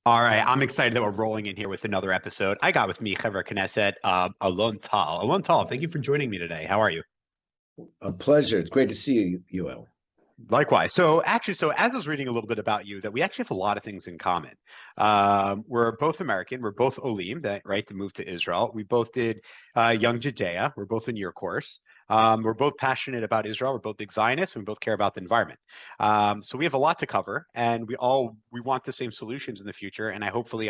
All right, I'm excited that we're rolling in here with another episode. I got with me Chaver Knesset, Alon Tal. Alon Tal, thank you for joining me today. How are you? A pleasure. It's great to see you, Yoel. Likewise. So as I was reading a little bit about you, that we actually have a lot of things in common. We're both American. We're both Olim, that right to move to Israel. We both did Young Judea. We're both in your course. We're both passionate about Israel. We're both big Zionists, and we both care about the environment. So we have a lot to cover, and we want the same solutions in the future. And I hopefully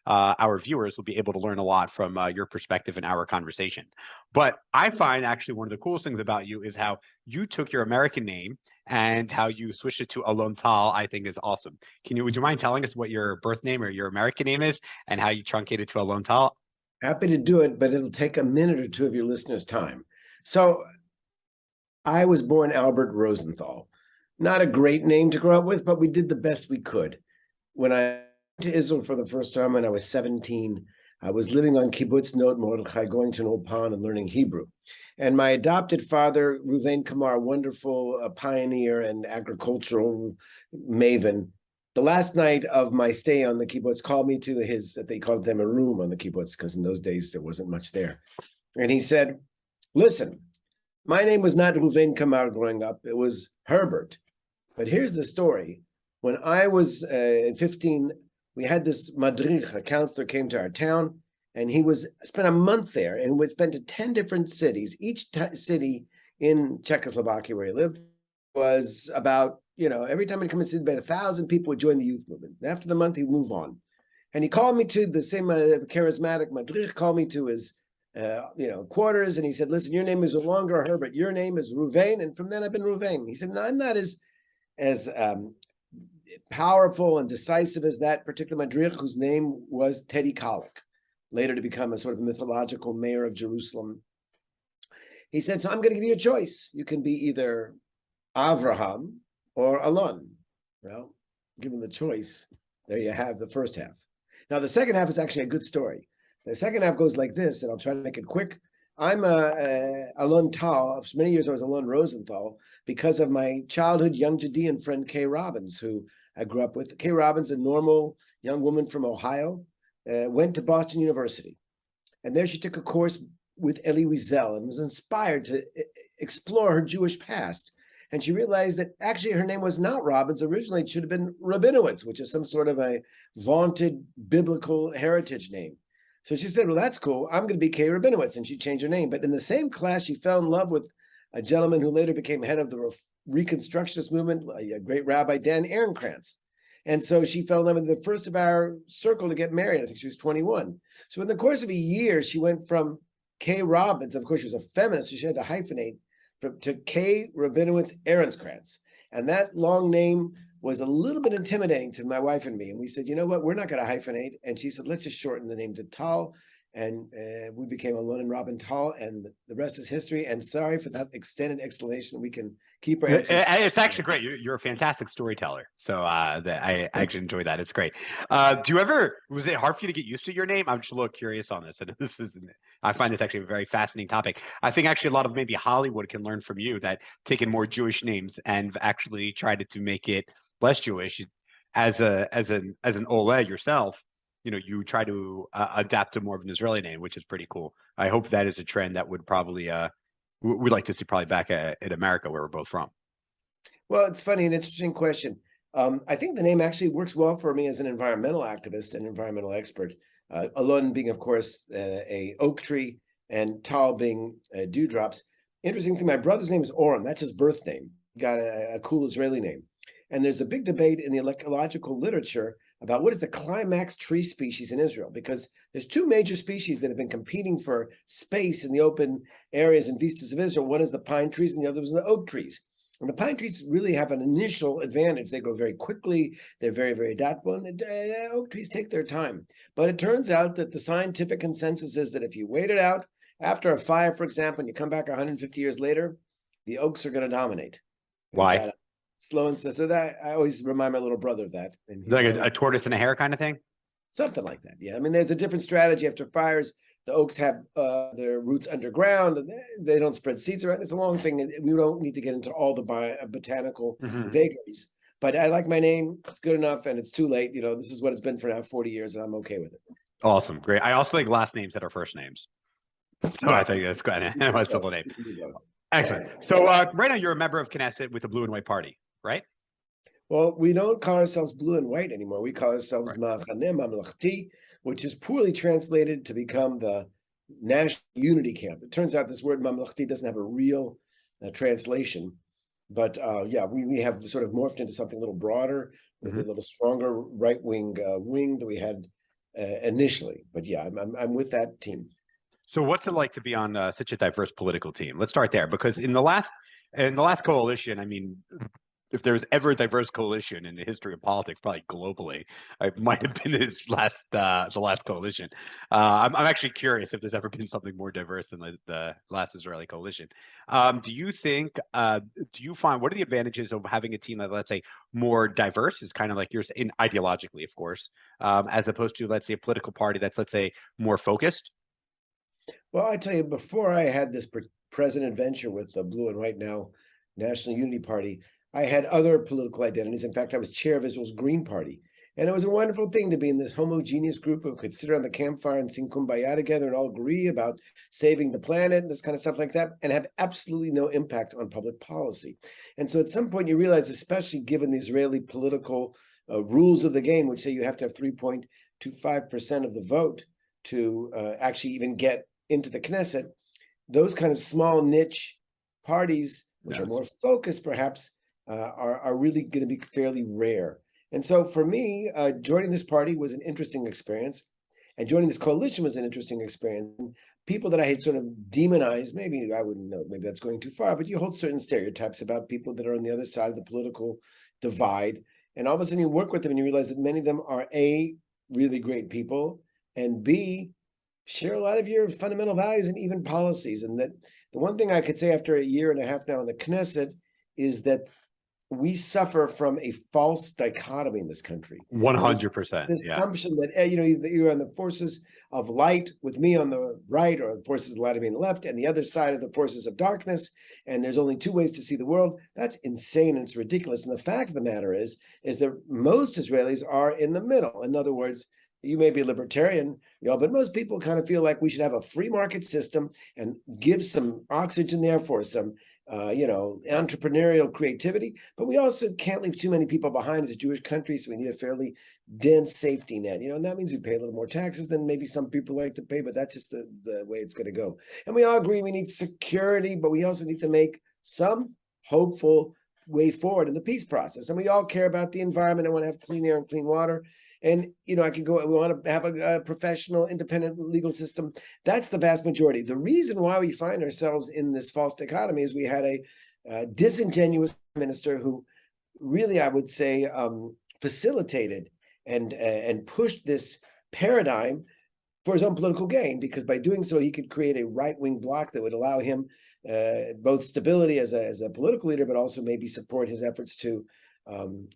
our viewers, will be able to learn a lot from your perspective in our conversation. But I find actually one of the coolest things about you is how you took your American name and how you switched it to Alon Tal, I think is awesome. Would you mind telling us what your birth name or your American name is and how you truncated to Alon Tal? Happy to do it, but it'll take a minute or two of your listeners' time. So I was born Albert Rosenthal. Not a great name to grow up with, but we did the best we could. When I went to Israel for the first time when I was 17, I was living on Kibbutz Not Mordechai, going to an old pond and learning Hebrew. And my adopted father, Reuven Kamar, wonderful pioneer and agricultural maven, the last night of my stay on the kibbutz called me to they called them a room on the kibbutz, because in those days there wasn't much there. And he said, listen, my name was not Reuven Kamar growing up, it was Herbert. But here's the story. When I was 15, we had this madrich, a counselor came to our town, and he spent a month there and was spent to 10 different cities. Each city in Czechoslovakia where he lived was about, every time he'd come and see, about 1,000 people would join the youth movement. And after the month, he'd move on. And he called me to the same charismatic madrich, called me to his quarters, and he said, listen, your name is no longer Herbert, your name is Reuven. And from then I've been Reuven. He said, no, I'm not as powerful and decisive as that particular madrich whose name was Teddy Kollek, later to become a sort of mythological mayor of Jerusalem. He said, so I'm going to give you a choice. You can be either Avraham or Alon. Well, given the choice, there you have the first half. Now, the second half is actually a good story. The second half goes like this, and I'll try to make it quick. I'm Alon Tal. For many years, I was Alon Rosenthal because of my childhood young Judean friend, Kay Robbins, who I grew up with. Kay Robbins, a normal young woman from Ohio, went to Boston University. And there she took a course with Elie Wiesel and was inspired to explore her Jewish past. And she realized that actually her name was not Robbins. Originally, it should have been Rabinowitz, which is some sort of a vaunted biblical heritage name. So she said, well, that's cool. I'm going to be Kay Rabinowitz. And she changed her name. But in the same class, she fell in love with a gentleman who later became head of the Reconstructionist movement, a great rabbi, Dan Ehrenkrantz. And so she fell in love with the first of our circle to get married. I think she was 21. So in the course of a year, she went from Kay Robbins, of course, she was a feminist, so she had to hyphenate, to Kay Rabinowitz Ehrenkrantz. And that long name was a little bit intimidating to my wife and me. And we said, you know what, we're not going to hyphenate. And she said, let's just shorten the name to Tal. And we became Alon and Robin Tal, and the rest is history. And sorry for that extended explanation. We can keep our answers. It's actually great. You're a fantastic storyteller. So I actually enjoy that. It's great. Was it hard for you to get used to your name? I'm just a little curious on this. And I find this actually a very fascinating topic. I think actually a lot of maybe Hollywood can learn from you, that taking more Jewish names and actually tried to make it less Jewish. As an Ole yourself, you try to adapt to more of an Israeli name, which is pretty cool. I hope that is a trend that would probably we'd like to see probably back in America, where we're both from. Well, it's funny, an interesting question. I think the name actually works well for me as an environmental activist and environmental expert. Alon being, of course, a oak tree, and Tal being dewdrops. Interesting thing, my brother's name is Oren. That's his birth name. He got a cool Israeli name. And there's a big debate in the ecological literature about what is the climax tree species in Israel, because there's two major species that have been competing for space in the open areas and vistas of Israel. One is the pine trees, and the other is the oak trees. And the pine trees really have an initial advantage. They grow very quickly. They're very, very adaptable. And oak trees take their time. But it turns out that the scientific consensus is that if you wait it out, after a fire, for example, and you come back 150 years later, the oaks are going to dominate. Why? Slow and so that I always remind my little brother of that. And like a tortoise and a hare kind of thing? Something like that. Yeah. I mean, there's a different strategy after fires. The oaks have their roots underground, and they don't spread seeds around. It's a long thing. And we don't need to get into all the botanical vagaries. But I like my name. It's good enough, and it's too late. This is what it's been for now 40 years, and I'm okay with it. Awesome, great. I also like last names that are first names. So I think that's kind of a simple name. Excellent. So right now you're a member of Knesset with the Blue and White Party, right? Well, we don't call ourselves blue and white anymore. We call ourselves Machane Mamlechti, which is poorly translated to become the National Unity Camp. It turns out this word Mamlechti doesn't have a real translation, but yeah, we have sort of morphed into something a little broader with a little stronger right-wing wing that we had initially. But yeah, I'm with that team. So what's it like to be on such a diverse political team? Let's start there, because in the last coalition, I mean, if there's ever a diverse coalition in the history of politics, probably globally, it might have been the last coalition. I'm actually curious if there's ever been something more diverse than the last Israeli coalition. Do you think? Do you find, what are the advantages of having a team that, let's say, more diverse, is kind of like yours in ideologically, of course, as opposed to, let's say, a political party that's, let's say, more focused? Well, I tell you, before I had this present adventure with the Blue and White, now National Unity Party, I had other political identities. In fact, I was chair of Israel's Green Party. And it was a wonderful thing to be in this homogeneous group who could sit around the campfire and sing Kumbaya together and all agree about saving the planet and this kind of stuff like that, and have absolutely no impact on public policy. And so at some point you realize, especially given the Israeli political rules of the game, which say you have to have 3.25% of the vote to actually even get into the Knesset, those kind of small niche parties, which are more focused perhaps, are really going to be fairly rare. And so for me, joining this party was an interesting experience, and joining this coalition was an interesting experience. People that I had sort of demonized, maybe I wouldn't know, maybe that's going too far, but you hold certain stereotypes about people that are on the other side of the political divide. And all of a sudden you work with them and you realize that many of them are A, really great people, and B, share a lot of your fundamental values and even policies. And that the one thing I could say after a year and a half now in the Knesset is that we suffer from a false dichotomy in this country. 100%. The assumption that you're on the forces of light with me on the right, or the forces of light on me on the left, and the other side of the forces of darkness, and there's only two ways to see the world. That's insane and it's ridiculous. And the fact of the matter is that most Israelis are in the middle. In other words, you may be a libertarian, but most people kind of feel like we should have a free market system and give some oxygen there for some, entrepreneurial creativity. But we also can't leave too many people behind as a Jewish country, so we need a fairly dense safety net. And that means we pay a little more taxes than maybe some people like to pay, but that's just the way it's going to go. And we all agree we need security, but we also need to make some hopeful way forward in the peace process. And we all care about the environment and want to have clean air and clean water. And, I could go, we want to have a professional, independent legal system. That's the vast majority. The reason why we find ourselves in this false dichotomy is we had a disingenuous minister who really, I would say, facilitated and pushed this paradigm for his own political gain, because by doing so, he could create a right-wing bloc that would allow him both stability as a political leader, but also maybe support his efforts to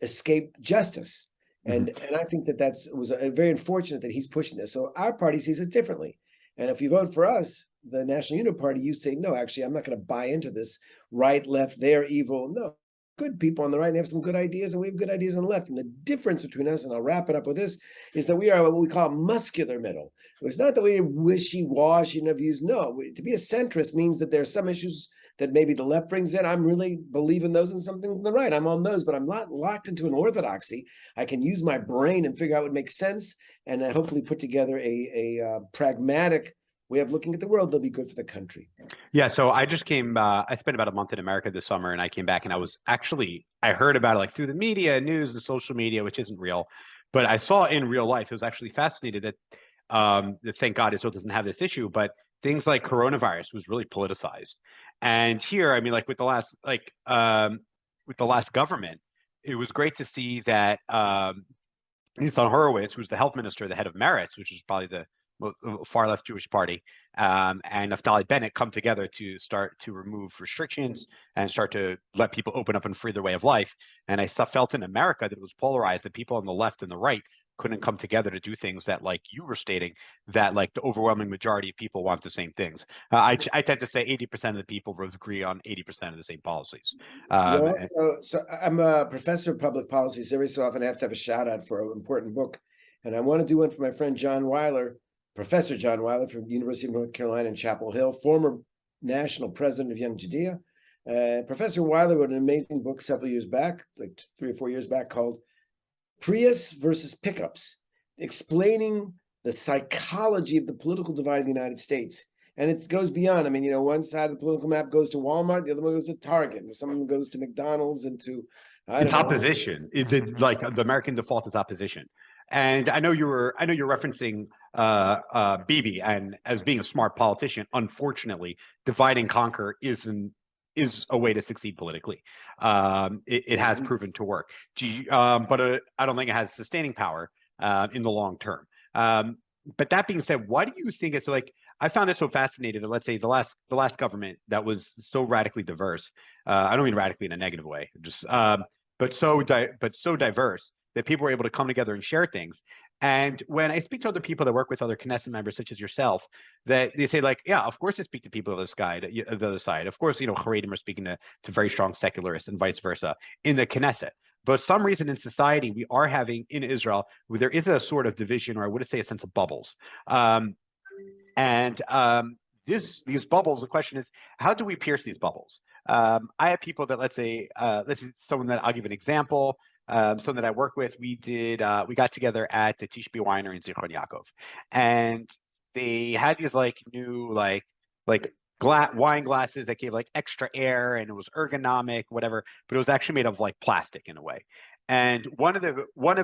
escape justice. And I think that was very unfortunate that he's pushing this. So our party sees it differently. And if you vote for us, the National Unity Party, you say, no, actually, I'm not going to buy into this right, left, they're evil. No, good people on the right, they have some good ideas, and we have good ideas on the left. And the difference between us, and I'll wrap it up with this, is that we are what we call muscular middle. It's not that we're wishy-washy in our views. No, to be a centrist means that there are some issues that maybe the left brings in. I'm really believing those, and some things on the right. I'm on those, but I'm not locked into an orthodoxy. I can use my brain and figure out what makes sense, and hopefully put together a pragmatic way of looking at the world that'll be good for the country. Yeah, so I just came, I spent about a month in America this summer, and I came back, and I heard about it like through the media, news, and social media, which isn't real, but I saw in real life. I was actually fascinated that thank God Israel doesn't have this issue, but things like coronavirus was really politicized. And here, I mean, like with the last government, it was great to see that Nitzan Horowitz, who's the health minister, the head of Meretz, which is probably the far left Jewish party, and Naftali Bennett come together to start to remove restrictions and start to let people open up and free their way of life. And I felt in America that it was polarized, that people on the left and the right couldn't come together to do things that, like you were stating, that like the overwhelming majority of people want the same things. I tend to say 80% of the people will agree on 80% of the same policies. So I'm a professor of public policy, so every so often I have to have a shout out for an important book. And I want to do one for my friend John Weiler, Professor John Weiler from the University of North Carolina in Chapel Hill, former national president of Young Judea. Professor Weiler wrote an amazing book several years back, like 3 or 4 years back, called Prius versus Pickups, explaining the psychology of the political divide in the United States. And it goes beyond. I mean, one side of the political map goes to Walmart, the other one goes to Target, or someone goes to McDonald's and to, I don't know. Opposition. Like the American default is opposition. And I know you're referencing Bibi, and as being a smart politician, unfortunately, divide and conquer is a way to succeed politically. It has proven to work. But I don't think it has sustaining power in the long term. But that being said, why do you think it's like? I found it so fascinating that, let's say, the last government that was so radically diverse. I don't mean radically in a negative way, just but so diverse that people were able to come together and share things. And when I speak to other people that work with other Knesset members, such as yourself, that they say, like, yeah, of course I speak to people of the other side. Of course, Haredim are speaking to very strong secularists and vice versa in the Knesset. But some reason in society, we are having in Israel, where there is a sort of division, or I would say a sense of bubbles. These bubbles, the question is, how do we pierce these bubbles? I have people that, let's say someone that I'll give an example. Someone that I work with, we got together at the Tishbi Winery in Zichron Yaakov, and they had these like new wine glasses that gave like extra air, and it was ergonomic, whatever, but it was actually made of like plastic in a way. And one of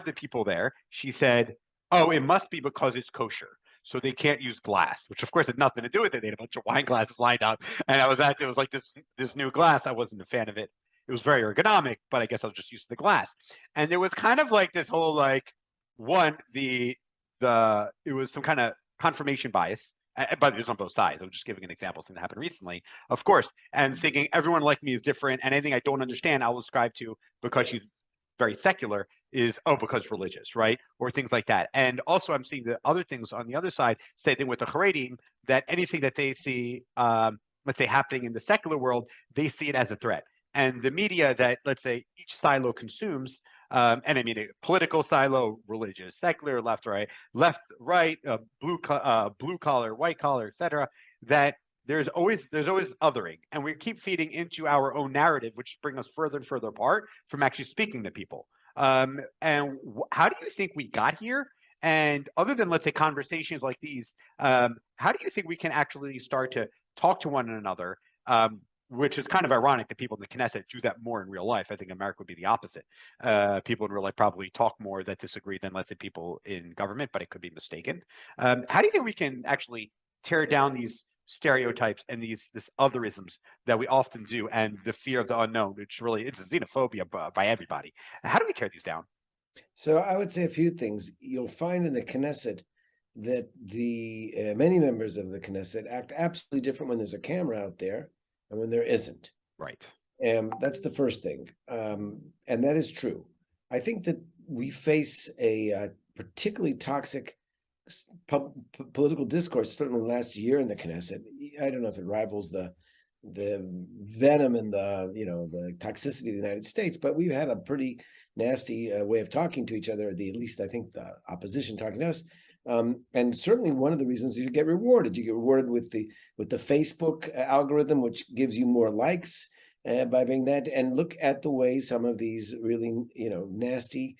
the people there, she said, "Oh, it must be because it's kosher, so they can't use glass," which of course had nothing to do with it. They had a bunch of wine glasses lined up, and it was like this new glass. I wasn't a fan of it. It was very ergonomic, but I guess I was just used to the glass. And there was kind of like this whole it was some kind of confirmation bias, but it was on both sides. I'm just giving an example of something that happened recently, of course, and thinking everyone like me is different, and anything I don't understand, I will ascribe to because she's very secular because religious, right? Or things like that. And also I'm seeing the other things on the other side, same thing with the Haredim, that anything that they see, let's say, happening in the secular world, they see it as a threat. And the media that, let's say, each silo consumes, and I mean a political silo, religious, secular, left, right, blue collar, white collar, etc., that there's always othering, and we keep feeding into our own narrative, which bring us further and further apart from actually speaking to people. And how do you think we got here? And other than, let's say, conversations like these, how do you think we can actually start to talk to one another? Which is kind of ironic that people in the Knesset do that more in real life. I think America would be the opposite. People in real life probably talk more that disagree than, let's say, people in government, but it could be mistaken. How do you think we can actually tear down these stereotypes and this otherisms that we often do, and the fear of the unknown, which really is xenophobia by everybody? How do we tear these down? So I would say a few things. You'll find in the Knesset that the many members of the Knesset act absolutely different when there's a camera out there and when there isn't. Right. That's the first thing. And that is true. I think that we face a particularly toxic political discourse, certainly last year in the Knesset. I don't know if it rivals the venom and the toxicity of the United States, but we've had a pretty nasty way of talking to each other, at least I think the opposition talking to us. And certainly one of the reasons is you get rewarded. You get rewarded with the Facebook algorithm, which gives you more likes by being that. And look at the way some of these really nasty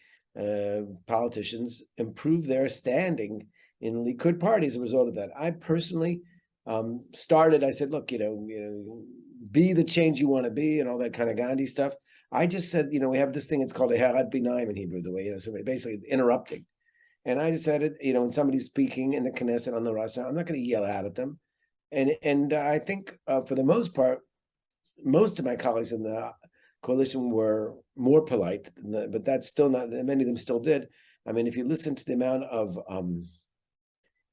politicians improve their standing in the Likud party as a result of that. I personally I said, look, be the change you want to be, and all that kind of Gandhi stuff. I just said, we have this thing, it's called a Herad Binaim in Hebrew, the way, so basically interrupting. And I decided, when somebody's speaking in the Knesset on the roster, I'm not going to yell out at them. And I think for the most part, most of my colleagues in the coalition were more polite, but that's still not, many of them still did. I mean, if you listen to the amount of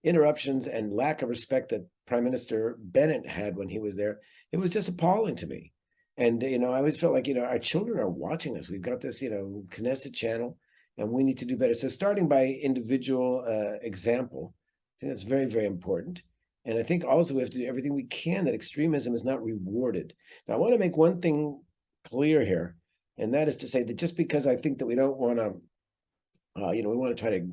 interruptions and lack of respect that Prime Minister Bennett had when he was there, it was just appalling to me. And, I always felt like, our children are watching us. We've got this, Knesset channel, and we need to do better. So starting by individual example, I think that's very, very important. And I think also we have to do everything we can that extremism is not rewarded. Now, I want to make one thing clear here, and that is to say that just because I think that we don't want to, we want to try to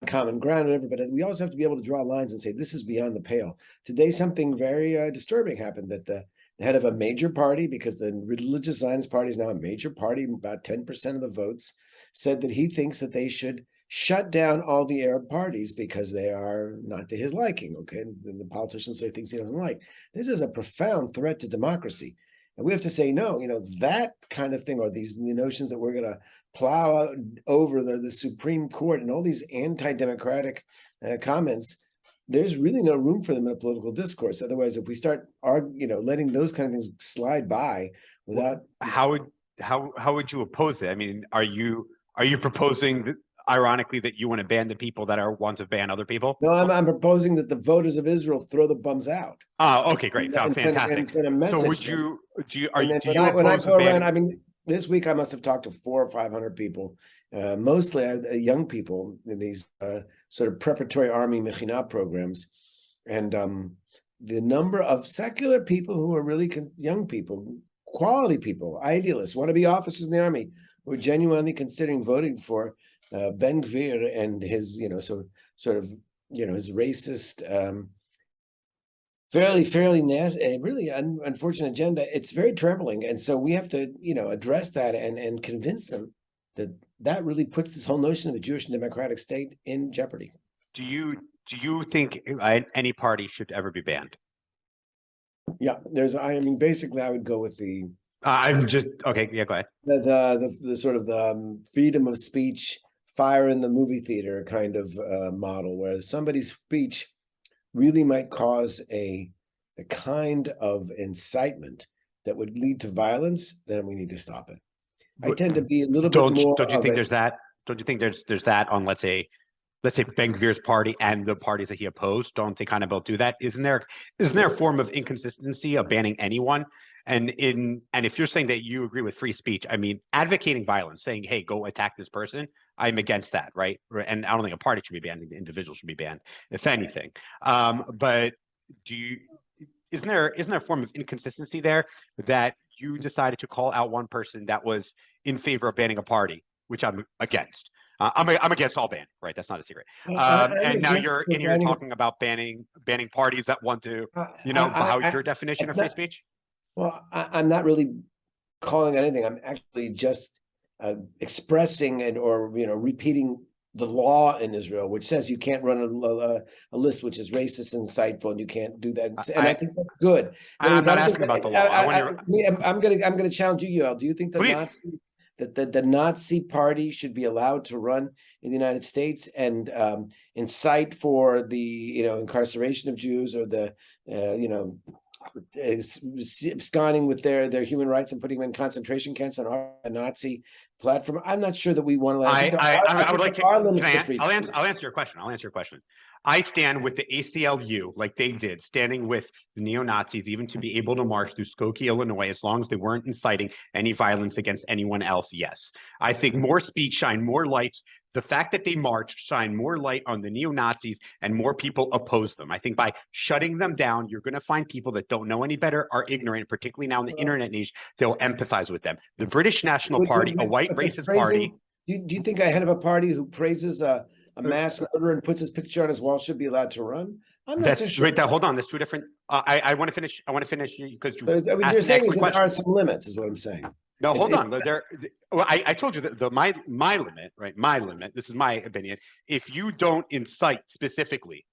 common ground, whatever, but we also have to be able to draw lines and say this is beyond the pale. Today, something very disturbing happened that the head of a major party, because the religious Zionist party is now a major party, about 10% of the votes, said that he thinks that they should shut down all the Arab parties because they are not to his liking. Okay, and the politicians say things he doesn't like. This is a profound threat to democracy. And we have to say, no, that kind of thing, or the notions that we're going to plow over the Supreme Court and all these anti-democratic comments, there's really no room for them in a political discourse. Otherwise, if we start letting those kind of things slide by without how would you oppose it? I mean, are you proposing that, ironically, that you want to ban the people that want to ban other people? No, I'm proposing that the voters of Israel throw the bums out. Oh, okay, great. No, fantastic. Send a message. So would you when I go around, I mean, this week I must have talked to 400 or 500 people, mostly young people in these sort of preparatory army Mechina programs, and the number of secular people who are really young people, quality people, idealists, want to be officers in the army, who are genuinely considering voting for Ben Gvir and his, sort of his racist, fairly nasty, really unfortunate agenda. It's very troubling, and so we have to, address that and convince them that really puts this whole notion of a Jewish and democratic state in jeopardy. Do you think any party should ever be banned? Yeah, basically, I would go with the. I'm just okay. Yeah, go ahead. The sort of the freedom of speech, fire in the movie theater kind of model, where somebody's speech really might cause a kind of incitement that would lead to violence, then we need to stop it. I tend to be a little bit more. Don't you think there's that? Don't you think there's that on, let's say Ben Gvir's party and the parties that he opposed? Don't they kind of both do that? Isn't there a form of inconsistency of banning anyone? And if you're saying that you agree with free speech, I mean, advocating violence, saying, hey, go attack this person, I'm against that, right? And I don't think a party should be banned, the individual should be banned, if anything. But isn't there a form of inconsistency there that you decided to call out one person that was in favor of banning a party, which I'm against? I'm against all banning, right? That's not a secret. And now you're in here talking about banning parties that want to, how's your definition of free speech? Well, I'm not really calling anything. I'm actually just expressing or repeating the law in Israel, which says you can't run a list which is racist and insightful, and you can't do that. And I think that's good. I'm not asking about the law. I'm going to challenge you, Yoel. Do you think the Nazi party should be allowed to run in the United States and incite for the incarceration of Jews, or the absconding with their human rights and putting them in concentration camps on a Nazi platform? I'm not sure that we want to. I would like to. I'll answer your question. I stand with the ACLU, like they did, standing with the neo-Nazis, even to be able to march through Skokie, Illinois, as long as they weren't inciting any violence against anyone else. Yes, I think more speech shine more light. The fact that they marched shine more light on the neo-Nazis, and more people oppose them. I think by shutting them down, you're going to find people that don't know any better, are ignorant, particularly now in the internet age. They'll empathize with them. The British National Party, a white racist party. Do you think a head of a party who praises a mass murderer and puts his picture on his wall should be allowed to run? I'm not so sure. Wait, hold on. There's two different. I want to finish. because you're saying there are some limits, is what I'm saying. No, hold on. I told you that my limit, right? My limit. This is my opinion. If you don't incite specifically,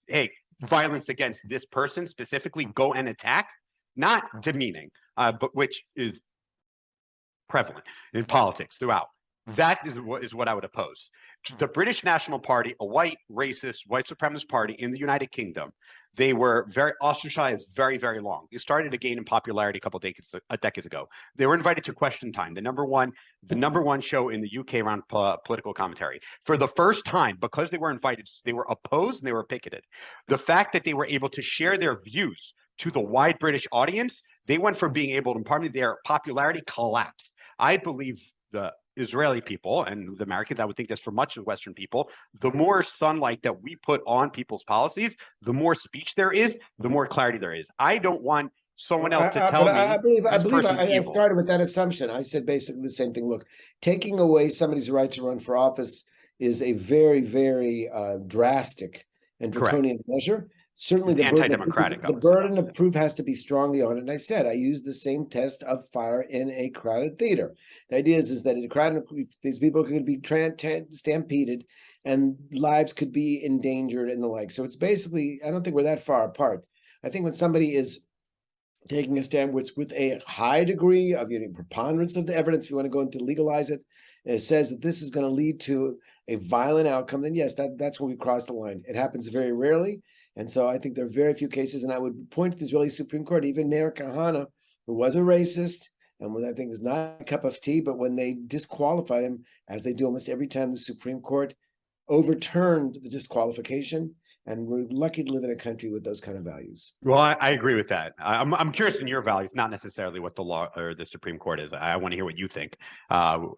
hey, violence against this person specifically, go and attack, not demeaning, but which is prevalent in politics throughout. That is what I would oppose. The British National Party, a white racist, white supremacist party in the United Kingdom, they were very ostracized very, very long. They started to gain in popularity a couple of decades ago. They were invited to Question Time, the number one show in the UK around political commentary. For the first time, because they were invited, they were opposed and they were picketed. The fact that they were able to share their views to the wide British audience, they went from being able to, their popularity collapsed. I believe Israeli people and the Americans, I would think this for much of Western people, the more sunlight that we put on people's policies, the more speech there is, the more clarity there is. I don't want someone else to tell me I this believe person's I evil. started with that assumption. I said basically the same thing. Look, taking away somebody's right to run for office is a very, very drastic and Correct. draconian measure. Certainly, It's anti-democratic, I the would say. burden of proof has to be strongly on it. And I said I used the same test of fire in a crowded theater. The idea is that in a crowded, these people could be stampeded, and lives could be endangered and the like. So it's basically, I don't think we're that far apart. I think when somebody is taking a stand with a high degree of preponderance of the evidence, if you want to go into legalize it, it says that this is going to lead to a violent outcome, then yes, that's when we cross the line. It happens very rarely. And so I think there are very few cases, and I would point to the Israeli Supreme Court, even Meir Kahane, who was a racist, and what I think was not a cup of tea, but when they disqualified him, as they do almost every time the Supreme Court overturned the disqualification, and we're lucky to live in a country with those kind of values. Well, I agree with that. I'm curious in your values, not necessarily what the law or the Supreme Court is. I want to hear what you think.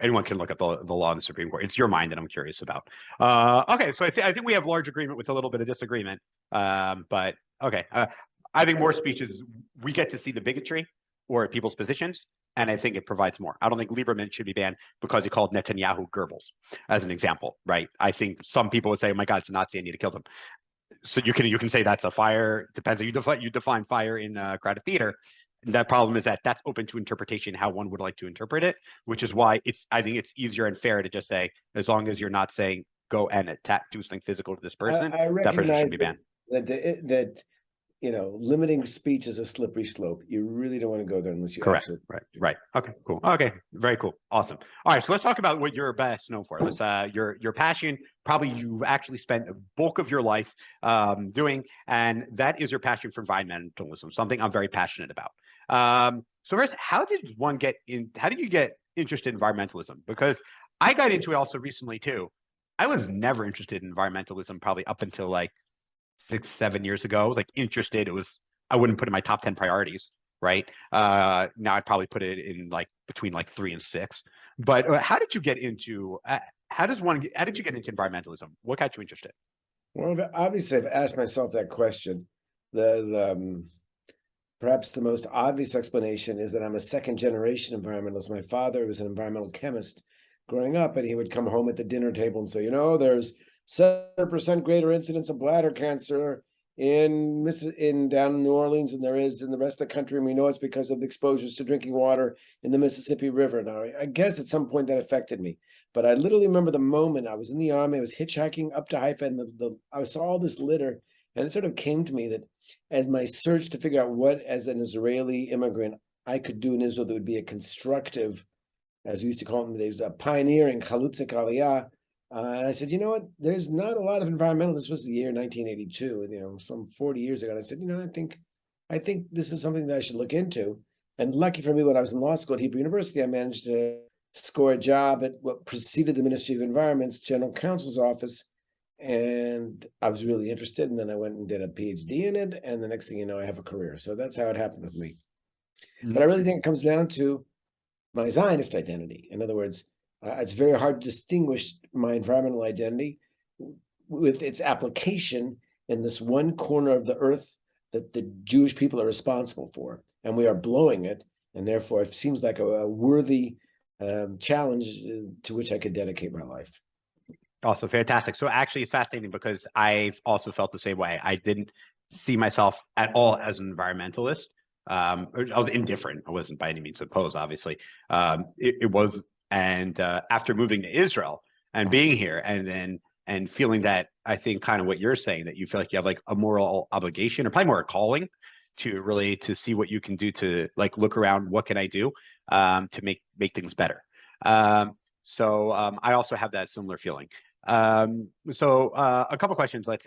Anyone can look up the law in the Supreme Court. It's your mind that I'm curious about. Okay, so I think we have large agreement with a little bit of disagreement. But okay, I think more speeches, we get to see the bigotry or people's positions, and I think it provides more. I don't think Lieberman should be banned because he called Netanyahu Goebbels, as an example, right? I think some people would say, oh my God, it's a Nazi, I need to kill them. So you can say that's a fire. Depends. You define fire in crowded theater. That problem is that that's open to interpretation how one would like to interpret it, which is why I think it's easier and fair to just say, as long as you're not saying go and attack, do something physical to this person, I that person should recognize be banned. that limiting speech is a slippery slope. You really don't want to go there unless you Correct. absolutely Right. Okay. Cool. Okay. Very cool. Awesome. All right. So let's talk about what you're best known for. Let's your passion. Probably you actually spent a bulk of your life doing, and that is your passion for environmentalism. Something I'm very passionate about. So first, how did you get interested in environmentalism? Because I got into it also recently too. I was never interested in environmentalism probably up until like 6, 7 years ago. I was like interested. I wouldn't put it in my top 10 priorities, right? Now I'd probably put it in like between like 3 and 6. But how did you get into how did you get into environmentalism? What got you interested? Well, obviously, I've asked myself that question. Perhaps the most obvious explanation is that I'm a second generation environmentalist. My father was an environmental chemist growing up, and he would come home at the dinner table and say, there's 7% greater incidence of bladder cancer in down in New Orleans than there is in the rest of the country, and we know it's because of the exposures to drinking water in the Mississippi River. Now, I guess at some point that affected me, but I literally remember the moment I was in the army. I was hitchhiking up to Haifa, and I saw all this litter, and it sort of came to me that as my search to figure out what, as an Israeli immigrant, I could do in Israel that would be a constructive, as we used to call it in the days, a pioneering chalutzik aliyah. And I said, there's not a lot of environmental. This was the year 1982, some 40 years ago. And I said, I think this is something that I should look into. And lucky for me, when I was in law school at Hebrew University, I managed to score a job at what preceded the Ministry of Environment's General Counsel's office. And I was really interested. And then I went and did a PhD in it. And the next thing you know, I have a career. So that's how it happened with me. Mm-hmm. But I really think it comes down to my Zionist identity. In other words, it's very hard to distinguish my environmental identity with its application in this one corner of the earth that the Jewish people are responsible for. And we are blowing it. And therefore, it seems like a worthy challenge to which I could dedicate my life. Also fantastic. So actually, it's fascinating because I've also felt the same way. I didn't see myself at all as an environmentalist. I was indifferent. I wasn't by any means opposed, obviously. It was, and after moving to Israel and being here, and feeling that, I think kind of what you're saying, that you feel like you have like a moral obligation, or probably more a calling, to see what you can do to like look around, what can I do to make things better. So I also have that similar feeling. So a couple questions. Let's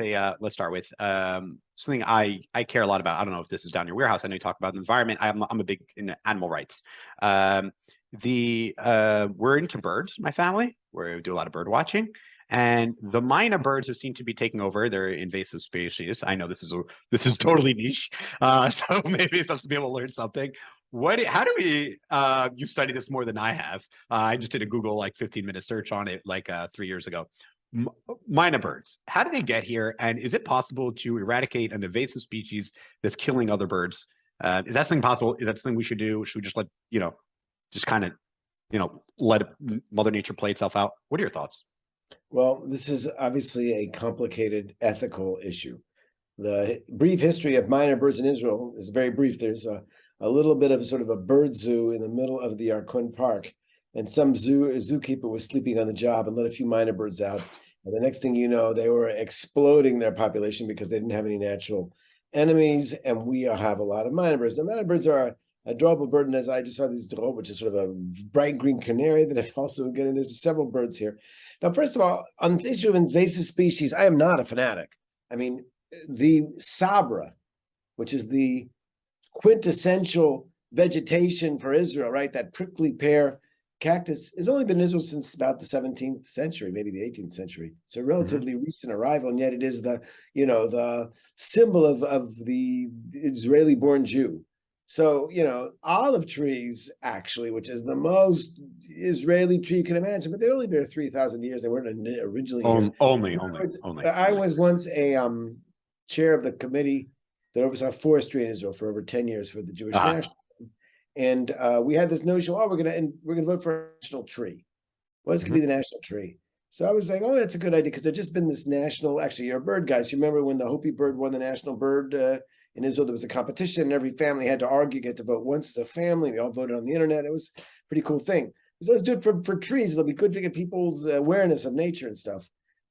start with something I care a lot about. I don't know if this is down your warehouse. I know you talk about the environment. I'm a big in animal rights. We're into birds, my family. We do a lot of bird watching, and the Myna birds have seemed to be taking over. They're invasive species. I know this is totally niche, so maybe it's supposed to be able to learn something. How do we, you study this more than I have. I just did a Google like 15-minute search on it like 3 years ago. M- Myna birds, how did they get here? And is it possible to eradicate an invasive species that's killing other birds? Is that something possible? Is that something we should do? Should we just let, just kind of, let Mother Nature play itself out? What are your thoughts? Well, this is obviously a complicated ethical issue. The brief history of minor birds in Israel is very brief. There's a little bit of a sort of a bird zoo in the middle of the Yarkun Park, and some zookeeper was sleeping on the job and let a few minor birds out. And the next thing you know, they were exploding their population because they didn't have any natural enemies, and we have a lot of minor birds. The minor birds are a adorable bird, and as I just saw this drone, which is sort of a bright green canary that I've also getting. There's several birds here. Now, first of all, on the issue of invasive species, I am not a fanatic. I mean, the sabra, which is the quintessential vegetation for Israel, right? That prickly pear cactus has only been in Israel since about the 17th century, maybe the 18th century. It's a relatively recent arrival, and yet it is the symbol of the Israeli-born Jew. So, olive trees, actually, which is the most Israeli tree you can imagine, but they only bear 3,000 years. They weren't originally here. Only. I was once a chair of the committee that oversaw forestry in Israel for over 10 years for the Jewish National. And we had this notion, we're gonna vote for a national tree. What's gonna be the national tree? So I was like, oh, that's a good idea, because there's just been this national, actually, you're a bird guys. You remember when the Hopi bird won the national bird in Israel? There was a competition, and every family had to argue, get to vote once as a family. We all voted on the internet. It was a pretty cool thing. So let's do it for trees. It'll be good to get people's awareness of nature and stuff.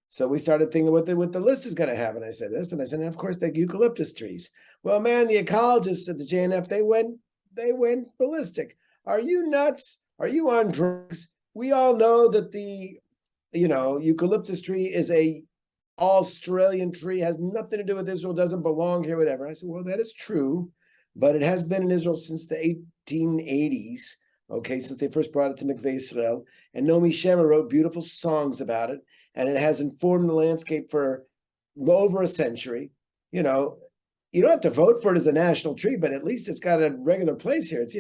So we started thinking what the list is going to have. And I said this, and I said, and of course, the eucalyptus trees. Well, man, the ecologists at the JNF, they went ballistic. Are you nuts? Are you on drugs? We all know that the eucalyptus tree is a Australian tree, has nothing to do with Israel, doesn't belong here, whatever. I said, well, that is true, but it has been in Israel since the 1880s, okay, since they first brought it to Mikveh Israel. And Naomi Shemer wrote beautiful songs about it, and it has informed the landscape for over a century. You don't have to vote for it as a national tree, but at least it's got a regular place here. It's,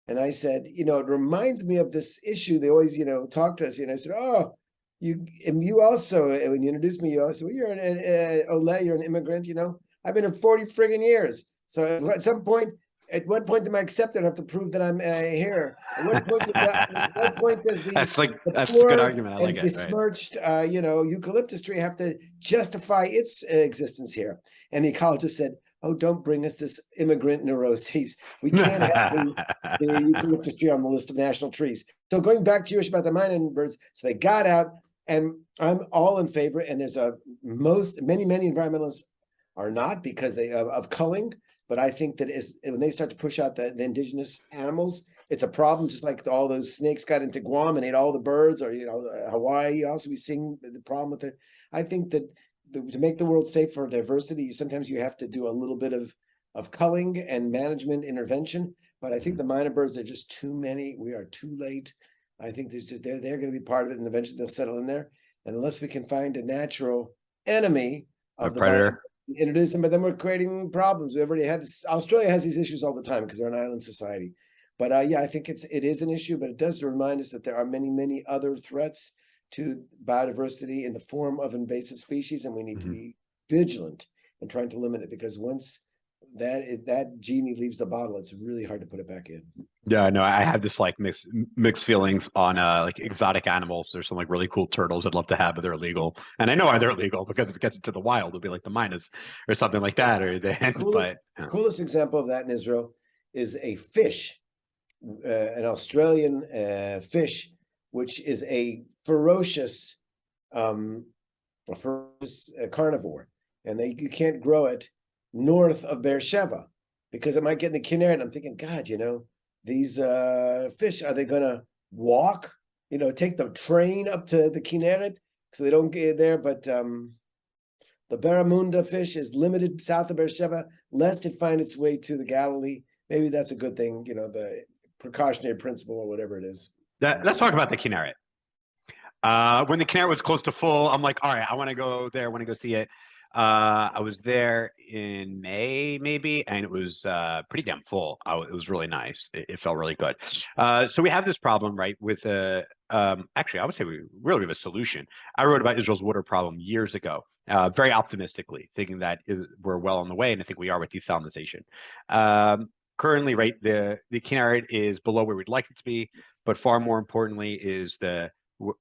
And I said, it reminds me of this issue. They always, talk to us. I said, oh, you also, when you introduced me, you also, well, you're Ole, you're an immigrant. I've been here 40 friggin' years. So at what point am I accept it? I have to prove that I'm here. At what point does that's a good poor argument. I like and it. besmirched, eucalyptus tree have to justify its existence here? And the ecologist said, oh, don't bring us this immigrant neuroses. We can't have the eucalyptus tree on the list of national trees. So going back to your issue about the Myna birds, so they got out, and I'm all in favor. And there's many environmentalists are not, because they of culling. But I think that when they start to push out the indigenous animals, it's a problem. Just like all those snakes got into Guam and ate all the birds, or Hawaii. Also, we seeing the problem with it. I think that to make the world safe for diversity, sometimes you have to do a little bit of culling and management intervention. But I think the Myna birds are just too many. We are too late. I think they're going to be part of it, and eventually they'll settle in there. And unless we can find a natural enemy of the predator, introduce them, but then we're creating problems. We already had this. Australia has these issues all the time because they're an island society. But I think it is an issue, but it does remind us that there are many other threats to biodiversity in the form of invasive species, and we need to be vigilant in trying to limit it, because once that genie leaves the bottle, it's really hard to put it back in. Yeah, no, I have this like mixed feelings on like exotic animals. There's some like really cool turtles I'd love to have, but they're illegal. And I know why they're illegal, because if it gets into the wild, it'll be like the Mynas or something like that. Coolest example of that in Israel is a fish, an Australian fish, which is a ferocious carnivore, and you can't grow it north of Beersheba because it might get in the Kinneret. I'm thinking, God, these fish, are they going to walk, take the train up to the Kinneret so they don't get there? But the barramundi fish is limited south of Beersheba, lest it find its way to the Galilee. Maybe that's a good thing, the precautionary principle or whatever it is. Let's talk about the Kinneret. When the Kinneret was close to full, I'm like, all right, I want to go there. I want to go see it. I was there in May, maybe, and it was pretty damn full. It was really nice. It felt really good. So we have this problem, right, with actually, I would say we really have a solution. I wrote about Israel's water problem years ago, very optimistically, thinking that we're well on the way, and I think we are with desalinization. Currently, right, the Kinneret is below where we'd like it to be, but far more importantly is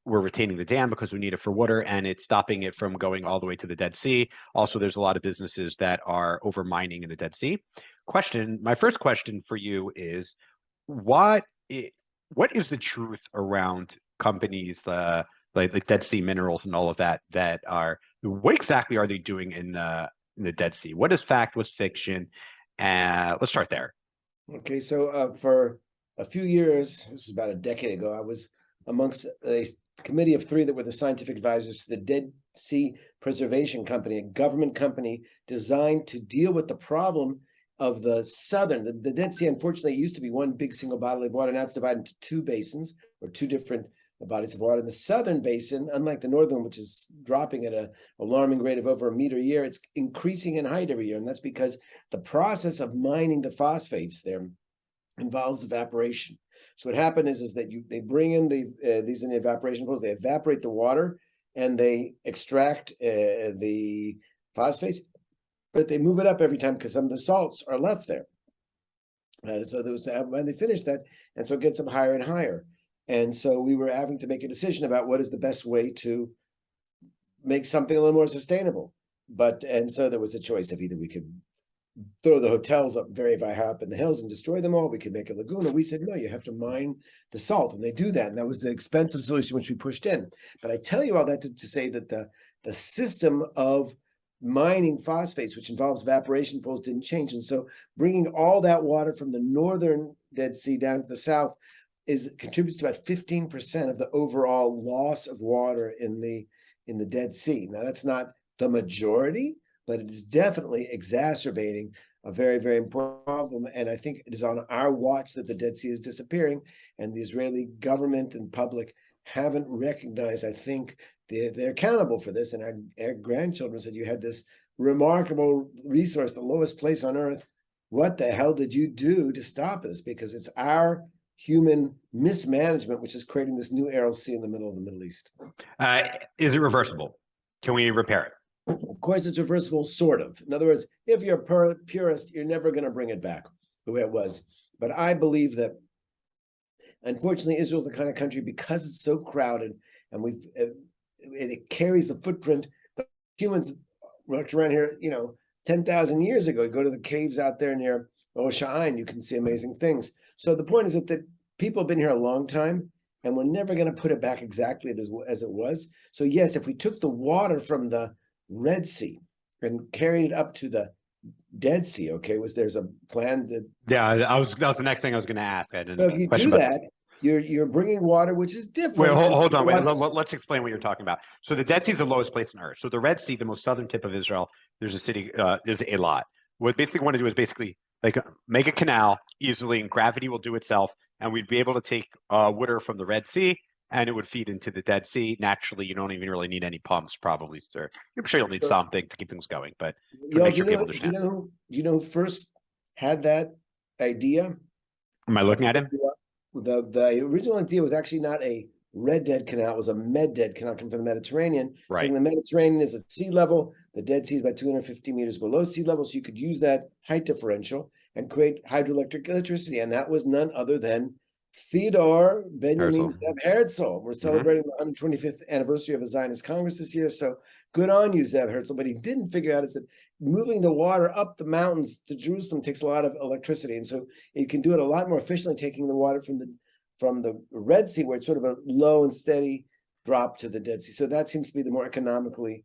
we're retaining the dam because we need it for water, and it's stopping it from going all the way to the Dead Sea. Also, there's a lot of businesses that are over mining in the Dead Sea. My first question for you is, what is the truth around companies like Dead Sea Minerals and all of that what exactly are they doing in the Dead Sea? What is fact? What's fiction? Let's start there. Okay, so for a few years, this is about a decade ago, I was amongst a committee of 3 that were the scientific advisors to the Dead Sea Preservation Company, a government company designed to deal with the problem of the Dead Sea. Unfortunately, it used to be one big single body of water. Now it's divided into 2 basins, or 2 different bodies of water. In the southern basin, unlike the northern, which is dropping at an alarming rate of over a meter a year, it's increasing in height every year. And that's because the process of mining the phosphates there involves evaporation. So what happened is that they bring in these in the evaporation pools, they evaporate the water, and they extract the phosphates, but they move it up every time because some of the salts are left there. And so when they finish that, and so it gets up higher and higher. And so we were having to make a decision about what is the best way to make something a little more sustainable. And so there was the choice of either we could throw the hotels up very, very high up in the hills and destroy them all. We could make a lagoon. And we said, no, you have to mine the salt. And they do that. And that was the expensive solution, which we pushed in. But I tell you all that to say that the system of mining phosphates, which involves evaporation pools, didn't change. And so bringing all that water from the northern Dead Sea down to the south contributes to about 15% of the overall loss of water in the Dead Sea. Now, that's not the majority, but it is definitely exacerbating a very, very important problem. And I think it is on our watch that the Dead Sea is disappearing, and the Israeli government and public haven't recognized, I think, they're accountable for this. And our grandchildren said, you had this remarkable resource, the lowest place on earth. What the hell did you do to stop this? Because it's our human mismanagement which is creating this new Aral Sea in the middle of the Middle East. Is it reversible? Can we repair it? Of course, it's reversible, sort of. In other words, if you're a purist, you're never going to bring it back the way it was. But I believe that, unfortunately, Israel's the kind of country, because it's so crowded, and it carries the footprint. The humans walked around here, 10,000 years ago. You go to the caves out there near Rosh Hashanah, you can see amazing things. So the point is that people have been here a long time, and we're never going to put it back exactly as it was. So yes, if we took the water from the Red Sea and carried it up to the Dead Sea, there's a plan that... Yeah, that was the next thing I was going to ask. So if you do that, you're bringing water which is different. Wait, hold on. Let's explain what you're talking about. So the Dead Sea is the lowest place on Earth. So the Red Sea, the most southern tip of Israel, there's a city, there's Eilat. What basically want to do is like make a canal easily, and gravity will do itself, and we'd be able to take water from the Red Sea, and it would feed into the Dead Sea naturally. You don't even really need any pumps, probably, sir. I'm sure you'll need something to keep things going, but do you know who first had that idea? Am I looking at him? The original idea was actually not a Red Dead Canal, it was a Med Dead Canal coming from the Mediterranean. Right. So the Mediterranean is at sea level, the Dead Sea is about 250 meters below sea level, so you could use that height differential and create hydroelectric electricity. And that was none other than Theodor Benjamin Zev Herzl. We're celebrating the 125th anniversary of a Zionist Congress this year, so good on you, Zev Herzl. But he didn't figure out is that moving the water up the mountains to Jerusalem takes a lot of electricity, and so you can do it a lot more efficiently, taking the water from the Red Sea, where it's sort of a low and steady drop to the Dead Sea. So that seems to be the more economically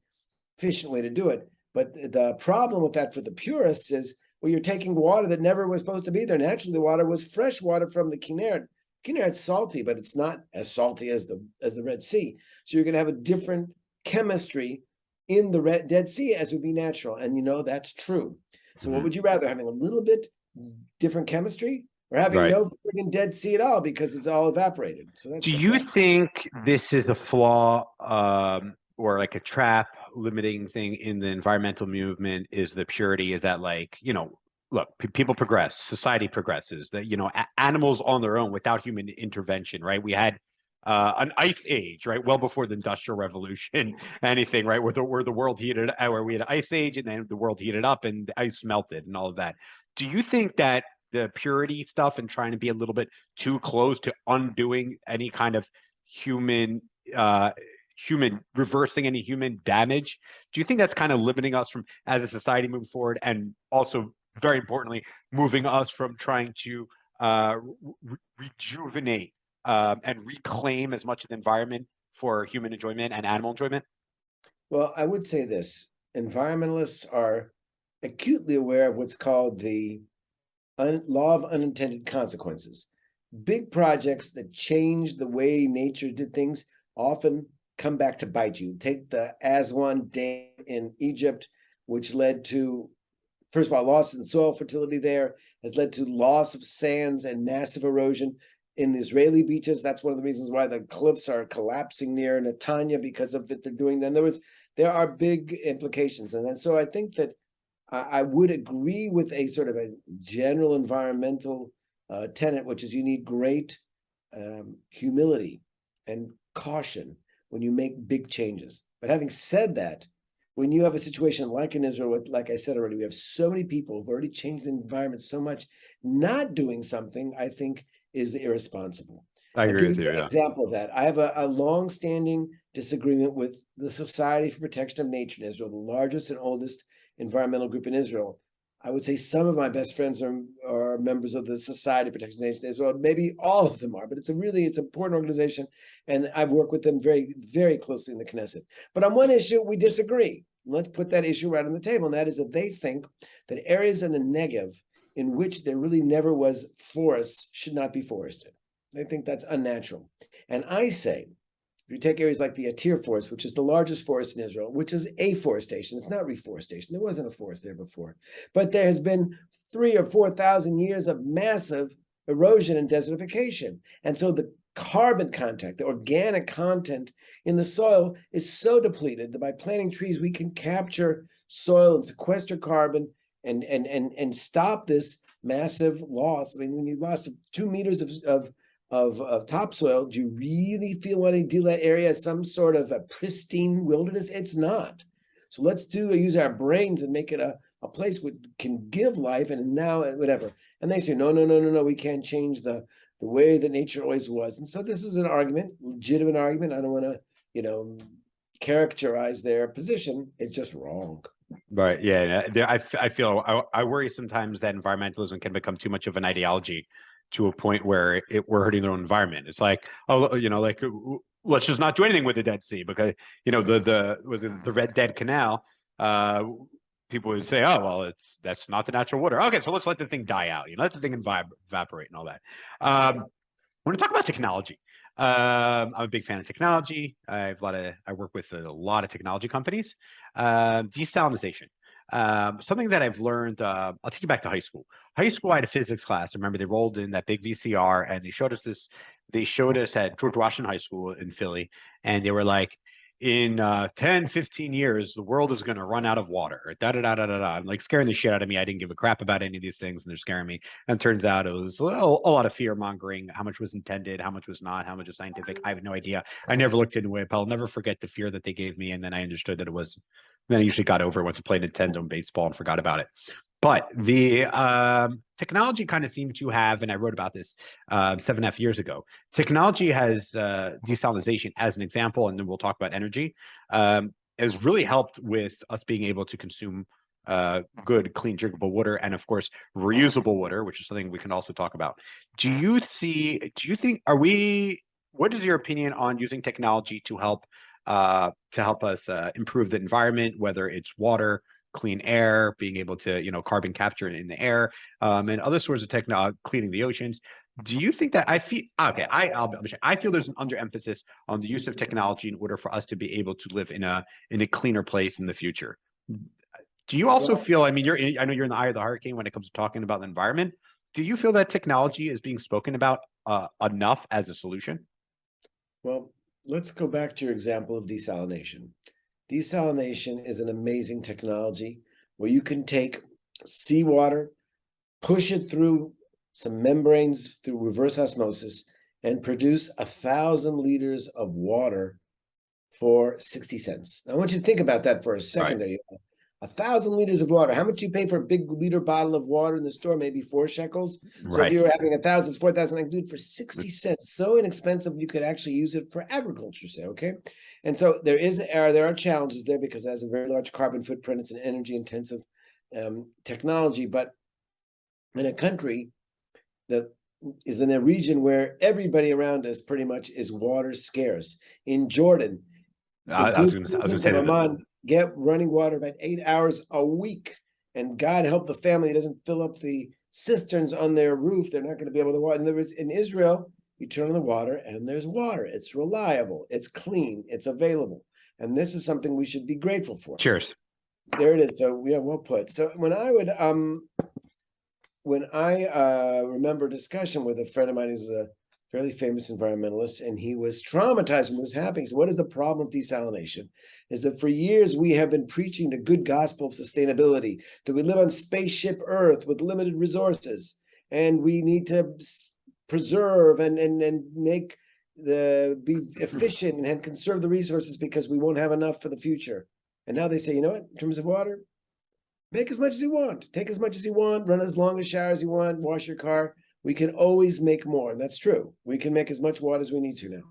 efficient way to do it. But the problem with that for the purists is, well, you're taking water that never was supposed to be there. Naturally, the water was fresh water from the Kinneret. Kinneret's salty, but it's not as salty as the Red Sea. So you're going to have a different chemistry in the Dead Sea as would be natural. And that's true. So what would you rather, having a little bit different chemistry, or having no friggin' Dead Sea at all because it's all evaporated? So that's Do you think this is a flaw or like a trap limiting thing in the environmental movement is the purity, is that like, look, people progress, society progresses, that, animals on their own without human intervention, right? We had an ice age, right? Well before the Industrial Revolution, anything, right? Where the world heated, where we had an ice age and then the world heated up and the ice melted and all of that. Do you think that the purity stuff and trying to be a little bit too close to undoing any kind of human uh reversing any human damage, do you think that's kind of limiting us from as a society moving forward, and also very importantly moving us from trying to rejuvenate and reclaim as much of the environment for human enjoyment and animal enjoyment? Well, I would say this: environmentalists are acutely aware of what's called the law of unintended consequences. Big projects that change the way nature did things often come back to bite you. Take the Aswan Dam in Egypt, which led to, first of all, loss in soil fertility there, has led to loss of sands and massive erosion in the Israeli beaches. That's one of the reasons why the cliffs are collapsing near Netanya, because of that they're doing that. In other words, there are big implications. And so I think that I would agree with a sort of a general environmental tenet, which is you need great humility and caution when you make big changes. But having said that, when you have a situation like in Israel, like I said already, we have so many people who've already changed the environment so much, not doing something, I think, is irresponsible. I I'll agree give with you you. an Yeah. example of that. I have a long-standing disagreement with the Society for Protection of Nature in Israel, the largest and oldest environmental group in Israel. I would say some of my best friends are members of the Society of Protection of Nature in Israel. Maybe all of them are, but it's an important organization, and I've worked with them very, very closely in the Knesset. But on one issue, we disagree. Let's put that issue right on the table, and that is that they think that areas in the Negev in which there really never was forests should not be forested. They think that's unnatural. And I say, if you take areas like the Atir Forest, which is the largest forest in Israel, which is afforestation, it's not reforestation. There wasn't a forest there before. But there has been 3,000 or 4,000 years of massive erosion and desertification. And so the carbon content, the organic content in the soil is so depleted that by planting trees, we can capture soil and sequester carbon and stop this massive loss. I mean, when you lost 2 meters of topsoil, do you really feel want to deal that area as some sort of a pristine wilderness? It's not. So let's use our brains and make it a place that can give life, and now whatever. And they say, no, we can't change the way that nature always was. And so this is an argument, legitimate argument. I don't want to, characterize their position. It's just wrong. Right. Yeah. I feel I worry sometimes that environmentalism can become too much of an ideology to a point where we're hurting their own environment. It's like, oh, like let's just not do anything with the Dead Sea because the Red Dead Canal. People would say, oh well, that's not the natural water. Okay, so let's let the thing die out. Let the thing evaporate and all that. I want to talk about technology. I'm a big fan of technology. I work with a lot of technology companies. Desalinization. Something that I've learned, I'll take you back to high school. High school, I had a physics class. I remember they rolled in that big VCR and they showed us this. They showed us at George Washington High School in Philly, and they were like, in 10, 15 years, the world is going to run out of water. Da da da da da da. I'm like scaring the shit out of me. I didn't give a crap about any of these things, and they're scaring me. And it turns out it was a lot of fear mongering. How much was intended? How much was not? How much was scientific? I have no idea. I never looked into it, but I'll never forget the fear that they gave me. And then I understood that it was. Then I usually got over it once I played Nintendo and baseball and forgot about it. But the technology kind of seemed to have, and I wrote about this 7.5 years ago. Technology has desalinization as an example, and then we'll talk about energy. Has really helped with us being able to consume good, clean, drinkable water, and of course, reusable water, which is something we can also talk about. Do you think, what is your opinion on using technology to help us improve the environment, whether it's water, clean air, being able to, carbon capture in the air, and other sorts of technology, cleaning the oceans? Do you think that I feel there's an underemphasis on the use of technology in order for us to be able to live in a cleaner place in the future? Do you also feel, I know you're in the eye of the hurricane when it comes to talking about the environment. Do you feel that technology is being spoken about enough as a solution? Well, let's go back to your example of desalination. Desalination is an amazing technology where you can take seawater, push it through some membranes through reverse osmosis, and produce 1,000 liters of water for 60 cents. I want you to think about that for a second. Right. 1,000 liters of water. How much you pay for a big liter bottle of water in the store? Maybe 4 shekels. So if Right. you were having 1,000, it's 4,000. I can do it for 60 cents. So inexpensive, you could actually use it for agriculture, say, okay? And so there are challenges there because it has a very large carbon footprint. It's an energy intensive technology. But in a country that is in a region where everybody around us pretty much is water scarce. In Jordan, the I was good going to Muslims say of that. Amman get running water about 8 hours a week. And God help the family doesn't fill up the cisterns on their roof. They're not going to be able to water. In Israel, you turn on the water and there's water. It's reliable, it's clean, it's available. And this is something we should be grateful for. Cheers. There it is. So yeah, well put. So when I remember a discussion with a friend of mine who's a fairly famous environmentalist, and he was traumatized when this was happening. He said, what is the problem with desalination? Is that for years we have been preaching the good gospel of sustainability, that we live on spaceship Earth with limited resources, and we need to preserve and make be efficient and conserve the resources because we won't have enough for the future. And now they say, you know what, in terms of water, make as much as you want, take as much as you want, run as long a shower as you want, wash your car. We can always make more, and that's true. We can make as much water as we need to now.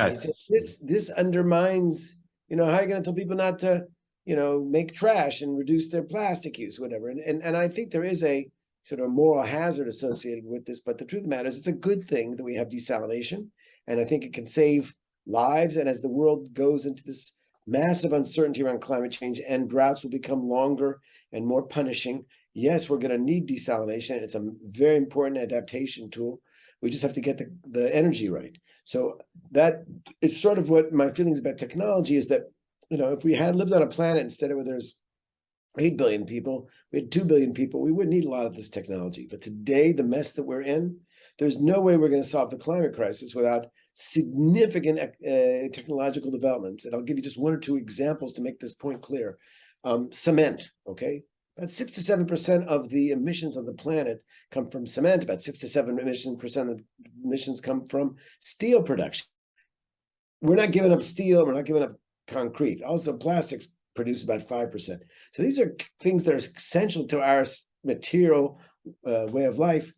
And he said, this undermines, how are you going to tell people not to, make trash and reduce their plastic use, whatever. And I think there is a sort of moral hazard associated with this, but the truth of the matter is it's a good thing that we have desalination, and I think it can save lives. And as the world goes into this massive uncertainty around climate change and droughts will become longer and more punishing, yes, we're going to need desalination. It's a very important adaptation tool. We just have to get the energy right. So that is sort of what my feelings about technology is, that, if we had lived on a planet instead of where there's 8 billion people, we had 2 billion people, we wouldn't need a lot of this technology. But today, the mess that we're in, there's no way we're going to solve the climate crisis without significant technological developments. And I'll give you just one or two examples to make this point clear. Cement, okay? About 6 to 7% of the emissions on the planet come from cement. About 6 to 7% of emissions come from steel production. We're not giving up steel. We're not giving up concrete. Also, plastics produce about 5%. So these are things that are essential to our material way of life.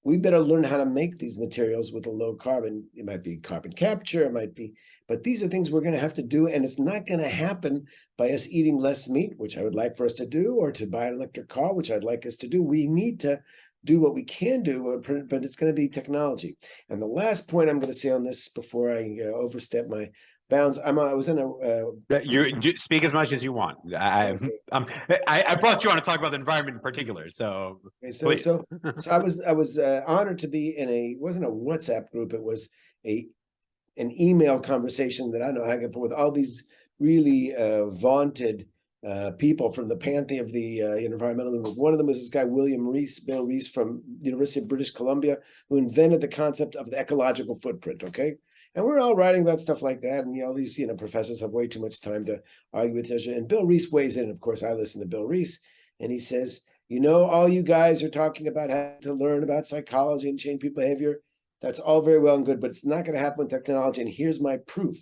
We better learn how to make these materials with a low carbon. It might be carbon capture, it might be, but these are things we're going to have to do. And it's not going to happen by us eating less meat, which I would like for us to do, or to buy an electric car, which I'd like us to do. We need to do what we can do, but it's going to be technology. And the last point I'm going to say on this before I overstep my bounds, I was in You speak as much as you want. I brought you on to talk about the environment in particular. So, okay, so I was honored to be in it wasn't a WhatsApp group. It was an email conversation that I don't know how I can put with all these really vaunted people from the pantheon of the environmentalism. One of them was this guy, Bill Rees from University of British Columbia, who invented the concept of the ecological footprint, okay? And we're all writing about stuff like that. And, all these, professors have way too much time to argue with each other. And Bill Rees weighs in. Of course, I listen to Bill Rees. And he says, all you guys are talking about having to learn about psychology and change people's behavior. That's all very well and good, but it's not going to happen with technology. And here's my proof.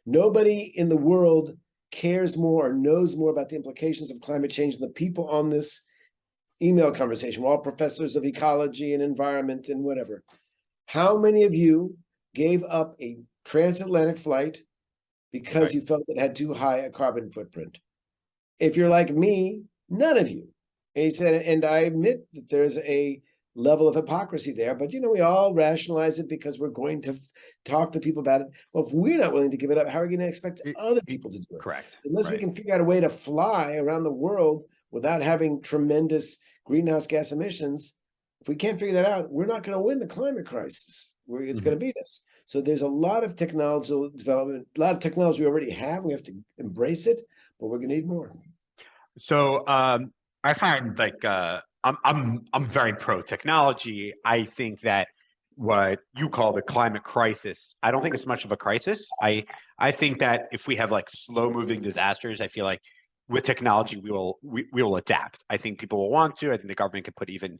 Nobody in the world cares more or knows more about the implications of climate change than the people on this email conversation. We're all professors of ecology and environment and whatever. How many of you gave up a transatlantic flight because you felt it had too high a carbon footprint? If you're like me, none of you. And he said, and I admit that there's a level of hypocrisy there, but we all rationalize it because we're going to talk to people about it. Well, if we're not willing to give it up, how are we going to expect other people to do it? Correct. Unless we can figure out a way to fly around the world without having tremendous greenhouse gas emissions, if we can't figure that out, we're not going to win the climate crisis. It's going to beat us. So there's a lot of technological development, a lot of technology we already have. We have to embrace it, but we're going to need more. So I find I'm very pro technology. I think that what you call the climate crisis. I don't think it's much of a crisis. I think that if we have like slow moving disasters, I feel like with technology we will adapt. I think people will want to. I think the government can put even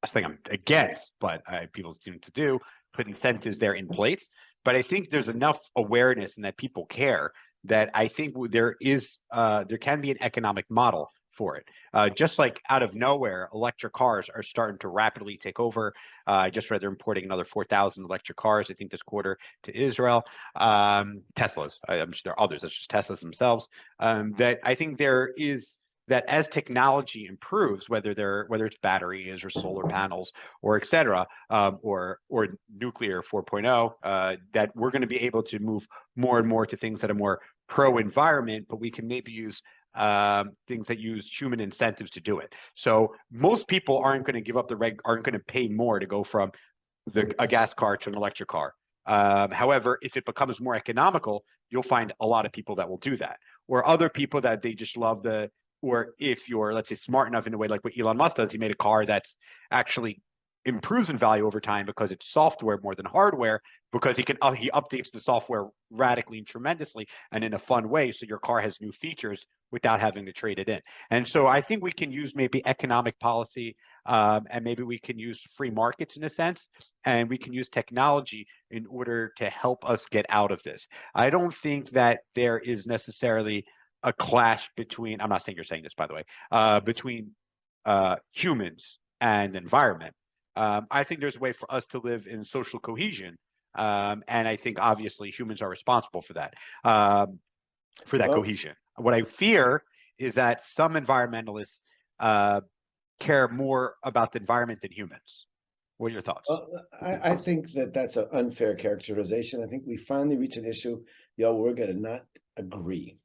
a thing I'm against, but people seem to do put incentives there in place. But I think there's enough awareness and that people care that I think there can be an economic model for it. Just like out of nowhere, electric cars are starting to rapidly take over. I just read they're importing another 4,000 electric cars, I think, this quarter to Israel. Teslas, I'm sure there are others. That's just Teslas themselves. That I think there is that as technology improves, whether it's batteries or solar panels or et cetera, or nuclear 4.0, that we're going to be able to move more and more to things that are more pro-environment, but we can maybe use things that use human incentives to do it. So most people aren't going to give up aren't going to pay more to go from a gas car to an electric car. However, if it becomes more economical, you'll find a lot of people that will do that, or other people that they just love or if you're, let's say, smart enough in a way like what Elon Musk does, he made a car that's actually improves in value over time because it's software more than hardware, because he updates the software radically and tremendously and in a fun way, so your car has new features without having to trade it in. And so I think we can use maybe economic policy, and maybe we can use free markets in a sense, and we can use technology in order to help us get out of this. I don't think that there is necessarily a clash between, I'm not saying you're saying this, by the way, between humans and environment. I think there's a way for us to live in social cohesion. And I think obviously humans are responsible for that Well, cohesion. What I fear is that some environmentalists care more about the environment than humans. What are your thoughts? I think that that's an unfair characterization. I think we finally reach an issue, we're going to not agree.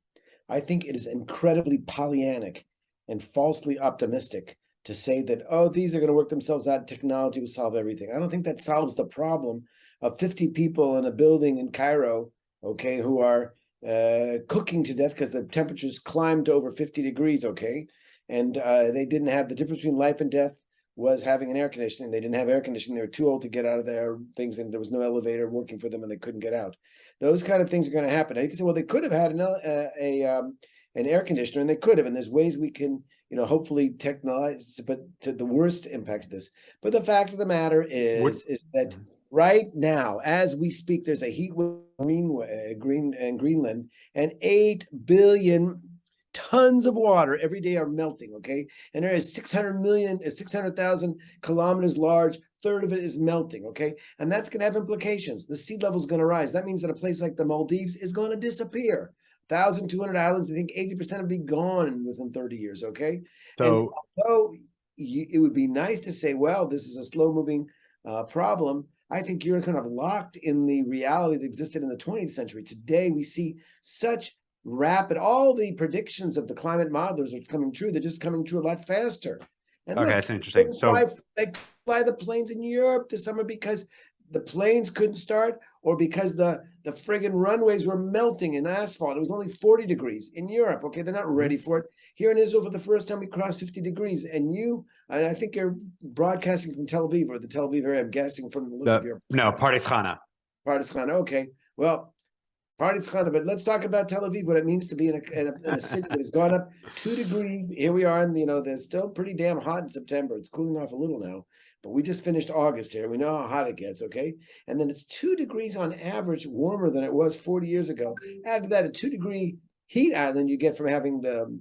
I think it is incredibly Pollyannic and falsely optimistic to say that, oh, these are going to work themselves out, technology will solve everything. I don't think that solves the problem of 50 people in a building in Cairo, okay, who are cooking to death because the temperatures climbed to over 50 degrees, okay? And they didn't have the difference between life and death was having an air conditioning. They didn't have air conditioning. They were too old to get out of their things, and there was no elevator working for them, and they couldn't get out. Those kind of things are going to happen. Now you can say, well, they could have had an air conditioner, and they could have. And there's ways we can, hopefully technologize, but to the worst impact of this. But the fact of the matter is that right now, as we speak, there's a heat wave in Greenland, and 8 billion tons of water every day are melting, okay? And there is 600,000 kilometers large, third of it is melting, okay? And that's going to have implications. The sea level is going to rise. That means that a place like the Maldives is going to disappear. 1,200 islands, I think 80% will be gone within 30 years, okay? So, and although it would be nice to say, well, this is a slow-moving problem, I think you're kind of locked in the reality that existed in the 20th century. Today, we see such rapid, all the predictions of the climate modelers are coming true. They're just coming true a lot faster. And okay, look, that's interesting. they fly the planes in Europe this summer because the planes couldn't start, or because the friggin' runways were melting in asphalt. It was only 40 degrees in Europe. Okay, they're not ready for it. Here in Israel, for the first time, we crossed 50 degrees. And I think you're broadcasting from Tel Aviv, or the Tel Aviv area. I'm guessing from the look of your... No, Pardes Chana. Pardes Chana, okay. Well, Pardes Chana, but let's talk about Tel Aviv, what it means to be in a city that has gone up 2 degrees. Here we are, and there's still pretty damn hot in September. It's cooling off a little now, but we just finished August here. We know how hot it gets, okay? And then it's 2 degrees on average warmer than it was 40 years ago. Add to that a 2-degree heat island you get from having the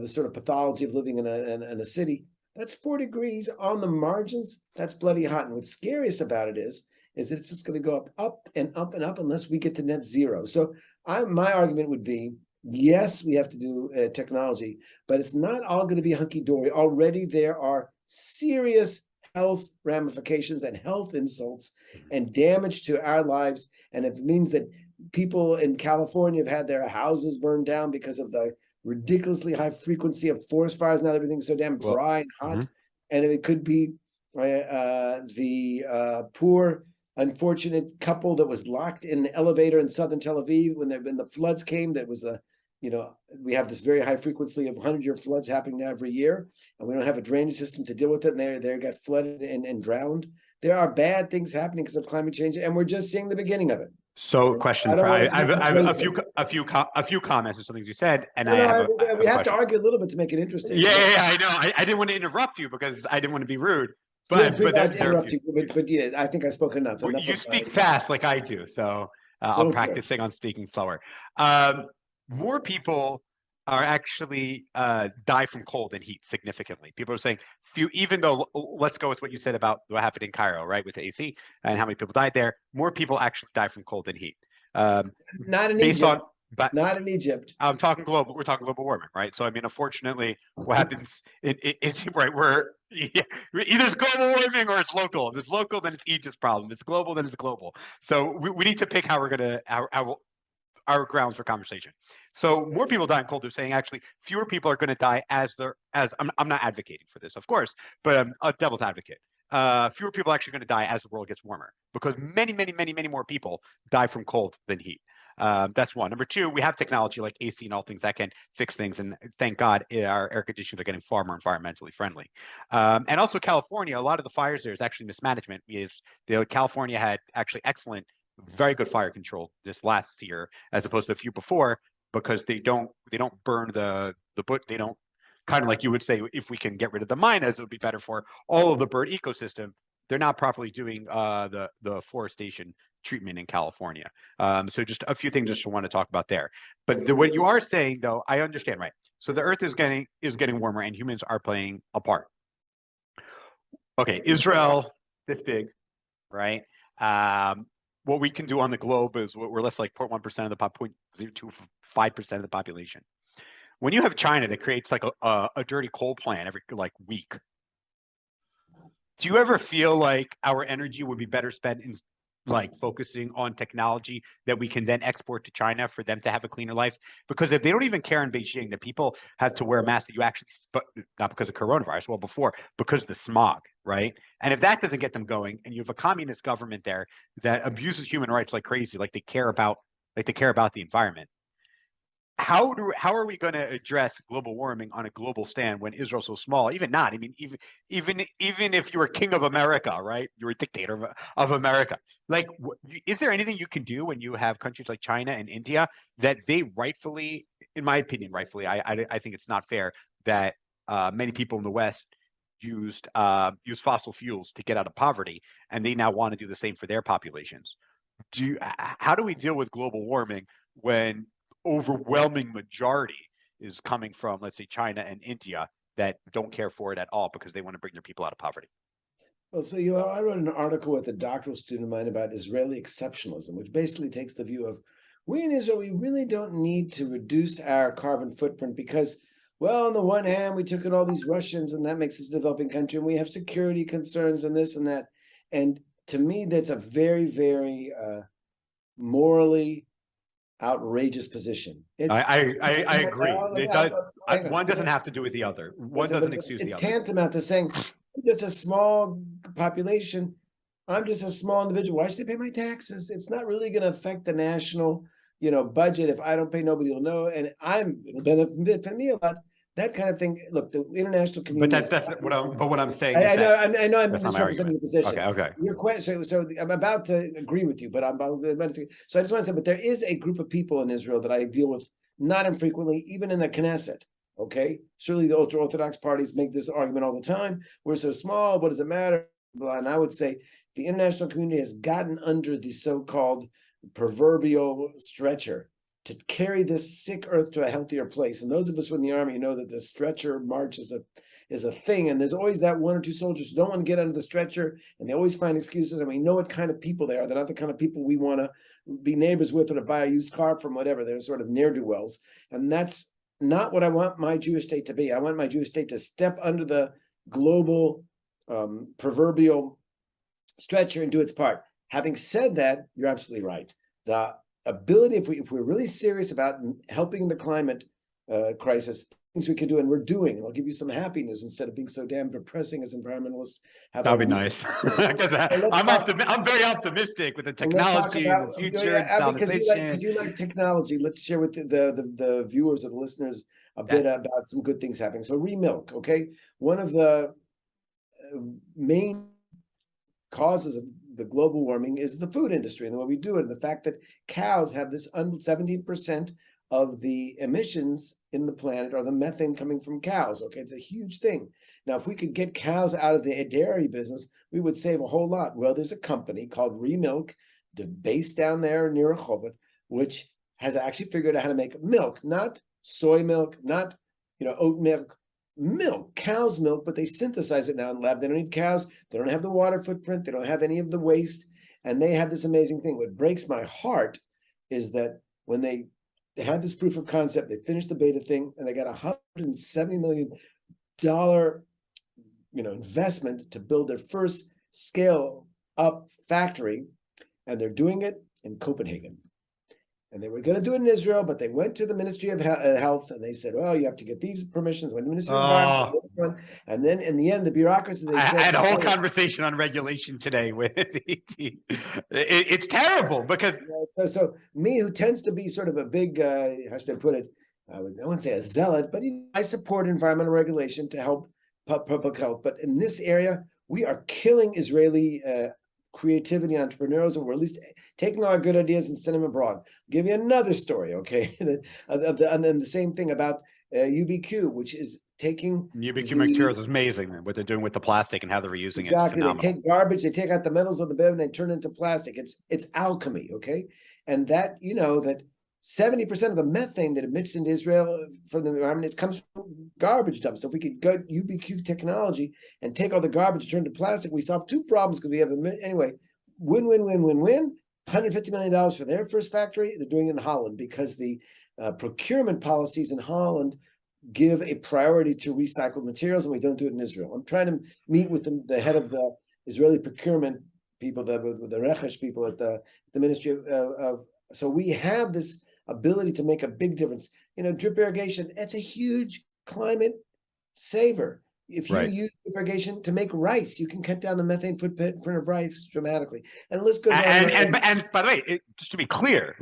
sort of pathology of living in a city. That's 4 degrees on the margins. That's bloody hot. And what's scariest about it is that it's just going to go up and up and up unless we get to net zero. So my argument would be, yes, we have to do technology, but it's not all going to be hunky-dory. Already there are serious health ramifications and health insults and damage to our lives. And it means that people in California have had their houses burned down because of the ridiculously high frequency of forest fires. Now everything's so damn dry and hot. And it could be the poor, unfortunate couple that was locked in the elevator in southern Tel Aviv when the floods came. That was we have this very high frequency of 100-year floods happening now every year, and we don't have a drainage system to deal with it. And they got flooded and drowned. There are bad things happening because of climate change, and we're just seeing the beginning of it. So, I question don't for want us I to have, get I have complacent. a few comments on something you said, and I No, have we a have to question. argue a little bit to make it interesting. Yeah, I know. I didn't want to interrupt you because I didn't want to be rude, Feel free but to there are a interrupt few. you, but yeah, I think I spoke enough. Well, Enough you of speak fast like I do, so I'm go for it. practicing on speaking slower. Um, More people are actually die from cold and heat significantly. People are saying few, even though let's go with what you said about what happened in Cairo, right, with the AC and how many people died there. More people actually die from cold and heat, um, Not in based Egypt. on. But Not in Egypt. I'm talking global. We're talking global warming, right? So I mean, unfortunately, what happens right? We're yeah, either it's global warming or it's local. If it's local, then it's Egypt's problem. If it's global, then it's global. So we need to pick how we're gonna our grounds for conversation. So more people die in cold. They're saying actually fewer people are going to die as I'm not advocating for this, of course, but I'm a devil's advocate. Fewer people are actually going to die as the world gets warmer because many more people die from cold than heat. That's one. Number two, we have technology like AC and all things that can fix things, and thank God our air conditioners are getting far more environmentally friendly. And also California, a lot of the fires there is actually mismanagement. California had actually excellent, very good fire control this last year as opposed to a few before because they don't burn they don't, kind of like you would say, if we can get rid of the Mynas, it would be better for all of the bird ecosystem. They're not properly doing the forestation treatment in California. So just a few things just want to talk about there. But what you are saying, though, I understand, right? So the Earth is getting warmer, and humans are playing a part. Okay, Israel, this big, right? What we can do on the globe is we're less like 0.1% of the 0.025% of the population. When you have China that creates like a dirty coal plant every like week, do you ever feel like our energy would be better spent in like focusing on technology that we can then export to China for them to have a cleaner life? Because if they don't even care in Beijing that people have to wear masks that you actually, not because of coronavirus, well before, because of the smog, right? And if that doesn't get them going, and you have a communist government there that abuses human rights like crazy, like they care about the environment, how are we going to address global warming on a global stand when Israel's so small? Even not. I mean, even if you were king of America, right? You were a dictator of America. Like, is there anything you can do when you have countries like China and India that they rightfully, in my opinion, rightfully, I think it's not fair that many people in the West used fossil fuels to get out of poverty, and they now want to do the same for their populations. How do we deal with global warming when overwhelming majority is coming from, let's say, China and India that don't care for it at all because they want to bring their people out of poverty? Well, so I wrote an article with a doctoral student of mine about Israeli exceptionalism, which basically takes the view of we in Israel, we really don't need to reduce our carbon footprint because, well, on the one hand, we took in all these Russians and that makes us a developing country and we have security concerns and this and that. And to me, that's a very morally outrageous position. I agree. One doesn't have to do with the other. One doesn't excuse the it's other. tantamount to saying just a small population. I'm just a small individual. Why should I pay my taxes? It's not really going to affect the national, budget. If I don't pay, nobody will know, and it'll benefit me a lot. That kind of thing. Look, the international community. But that's what I'm saying. I know. I'm that's not my misrepresenting argument. the position. Okay. Your question. So I'm about to agree with you, but I'm about to. So I just want to say, but there is a group of people in Israel that I deal with not infrequently, even in the Knesset. Okay, surely the ultra-Orthodox parties make this argument all the time. We're so small. What does it matter? And I would say the international community has gotten under the so-called proverbial stretcher to carry this sick earth to a healthier place. And those of us who are in the army know that the stretcher march is a thing. And there's always that one or two soldiers who don't want to get out of the stretcher, and they always find excuses. And we know what kind of people they are. They're not the kind of people we want to be neighbors with or to buy a used car from, whatever. They're sort of ne'er-do-wells. And that's not what I want my Jewish state to be. I want my Jewish state to step under the global proverbial stretcher and do its part. Having said that, you're absolutely right. The ability, if we're really serious about helping the climate crisis, things we can do, and we're doing. I'll give you some happy news instead of being so damn depressing as environmentalists. That'd be nice. I'm very optimistic with the technology and the future and digitalization. Because you like technology. Let's share with the viewers or the listeners a bit about some good things happening. So Remilk, okay, one of the main causes of the global warming is the food industry and the way we do it. And the fact that cows have this 17% of the emissions in the planet are the methane coming from cows. Okay, it's a huge thing. Now, if we could get cows out of the dairy business, we would save a whole lot. Well, there's a company called Remilk, based down there near Rehovot, which has actually figured out how to make milk, not soy milk, not oat milk, cow's milk, but they synthesize it now in the lab. They don't need cows. They don't have the water footprint. They don't have any of the waste. And they have this amazing thing. What breaks my heart is that when they had this proof of concept, they finished the beta thing, and they got $170 million investment to build their first scale up factory. And they're doing it in Copenhagen. And they were going to do it in Israel, but they went to the Ministry of Health and they said, well, you have to get these permissions. Went to the Ministry of Environment, this one. And then in the end, the bureaucracy, they said— I had a whole conversation on regulation today with it's terrible because— So me, who tends to be sort of a big, how should I put it? I wouldn't say a zealot, but I support environmental regulation to help public health. But in this area, we are killing Israeli creativity, entrepreneurs, and we're at least taking our good ideas and sending them abroad. I'll give you another story, okay? And then the same thing about UBQ, which is taking UBQ materials is amazing. What they're doing with the plastic and how they're reusing it. Exactly. They take garbage, they take out the metals of the bed, and they turn it into plastic. It's alchemy, okay? And that, that 70% of the methane that emits into Israel from the environment comes from garbage dumps. So if we could go UBQ technology and take all the garbage, turn it to plastic, we solve two problems because we have anyway. Win. $150 million for their first factory. They're doing it in Holland because the procurement policies in Holland give a priority to recycled materials, and we don't do it in Israel. I'm trying to meet with the head of the Israeli procurement people, the Rechesh people at the Ministry of. So we have this ability to make a big difference. Drip irrigation, it's a huge climate saver. If you use drip irrigation to make rice, you can cut down the methane footprint of rice dramatically. And the list goes on. And by the way, just to be clear,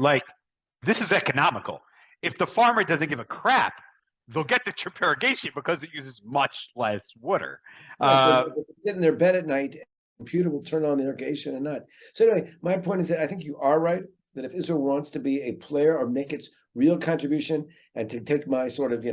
this is economical. If the farmer doesn't give a crap, they'll get the drip irrigation because it uses much less water. Right, they sit in their bed at night, the computer will turn on the irrigation and not. So anyway, my point is that I think you are right, that if Israel wants to be a player or make its real contribution, and to take my sort of,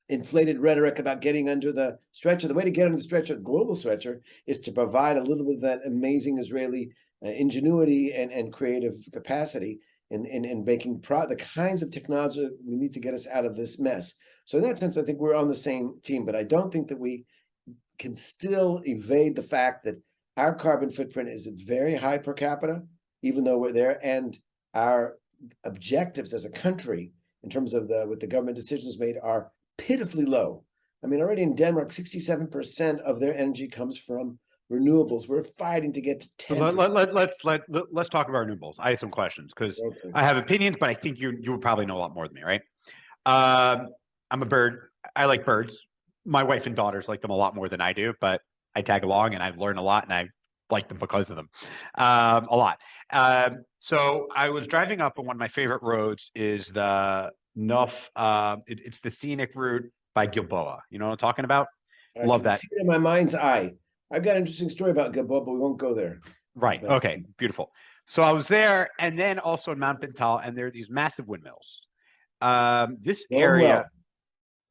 inflated rhetoric about getting under the stretcher, the way to get under the stretcher, the global stretcher, is to provide a little bit of that amazing Israeli ingenuity and creative capacity in making the kinds of technology we need to get us out of this mess. So in that sense, I think we're on the same team, but I don't think that we can still evade the fact that our carbon footprint is very high per capita, even though we're there, and our objectives as a country in terms of what the government decisions made are pitifully low. I mean, already in Denmark, 67% of their energy comes from renewables. We're fighting to get to 10%. Let's talk about renewables. I have some questions because I have opinions, but I think you would probably know a lot more than me, right? I'm a bird. I like birds. My wife and daughters like them a lot more than I do, but I tag along and I've learned a lot and I like them because of them a lot. So I was driving up on one of my favorite roads is the Nuf. It's the scenic route by Gilboa. You know what I'm talking about? I Love can that. see it in my mind's eye. I've got an interesting story about Gilboa, but we won't go there. Right. But, okay. Beautiful. So I was there, and then also in Mount Bintal, and there are these massive windmills. This area. Well.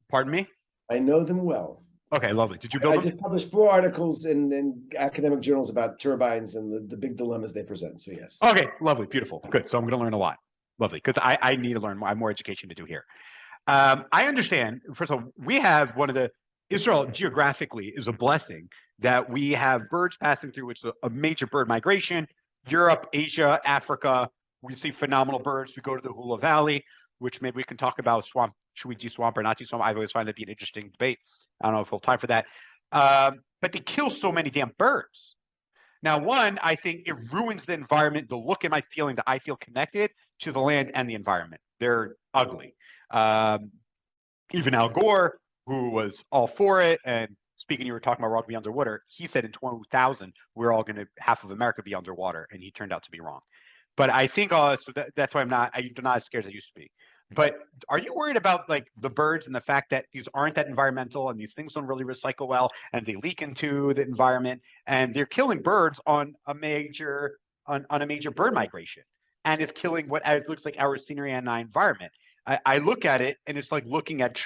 Pardon me? I know them well. Okay, lovely. Did you build them? I just published 4 articles in academic journals about turbines and the big dilemmas they present. So yes. Okay, lovely, beautiful, good. So I'm going to learn a lot. Lovely, because I need to learn more. I have more education to do here. I understand. First of all, we have Israel geographically is a blessing that we have birds passing through. It's a major bird migration. Europe, Asia, Africa. We see phenomenal birds. We go to the Hula Valley, which maybe we can talk about swamp. Should we de-swamp or not de-swamp? I always find that be an interesting debate. I don't know if we'll have time for that. But they kill so many damn birds. Now, one, I think it ruins the environment, the look and my feeling that I feel connected to the land and the environment. They're ugly. Even Al Gore, who was all for it, and speaking, you were talking about we're all going to be underwater, he said in 2000, we're all going to, half of America be underwater, and he turned out to be wrong. But I think, that's why I'm not as scared as I used to be. But are you worried about like the birds and the fact that these aren't that environmental and these things don't really recycle well and they leak into the environment and they're killing birds on a major bird migration and it's killing what it looks like our scenery and our environment. I look at it and it's like looking at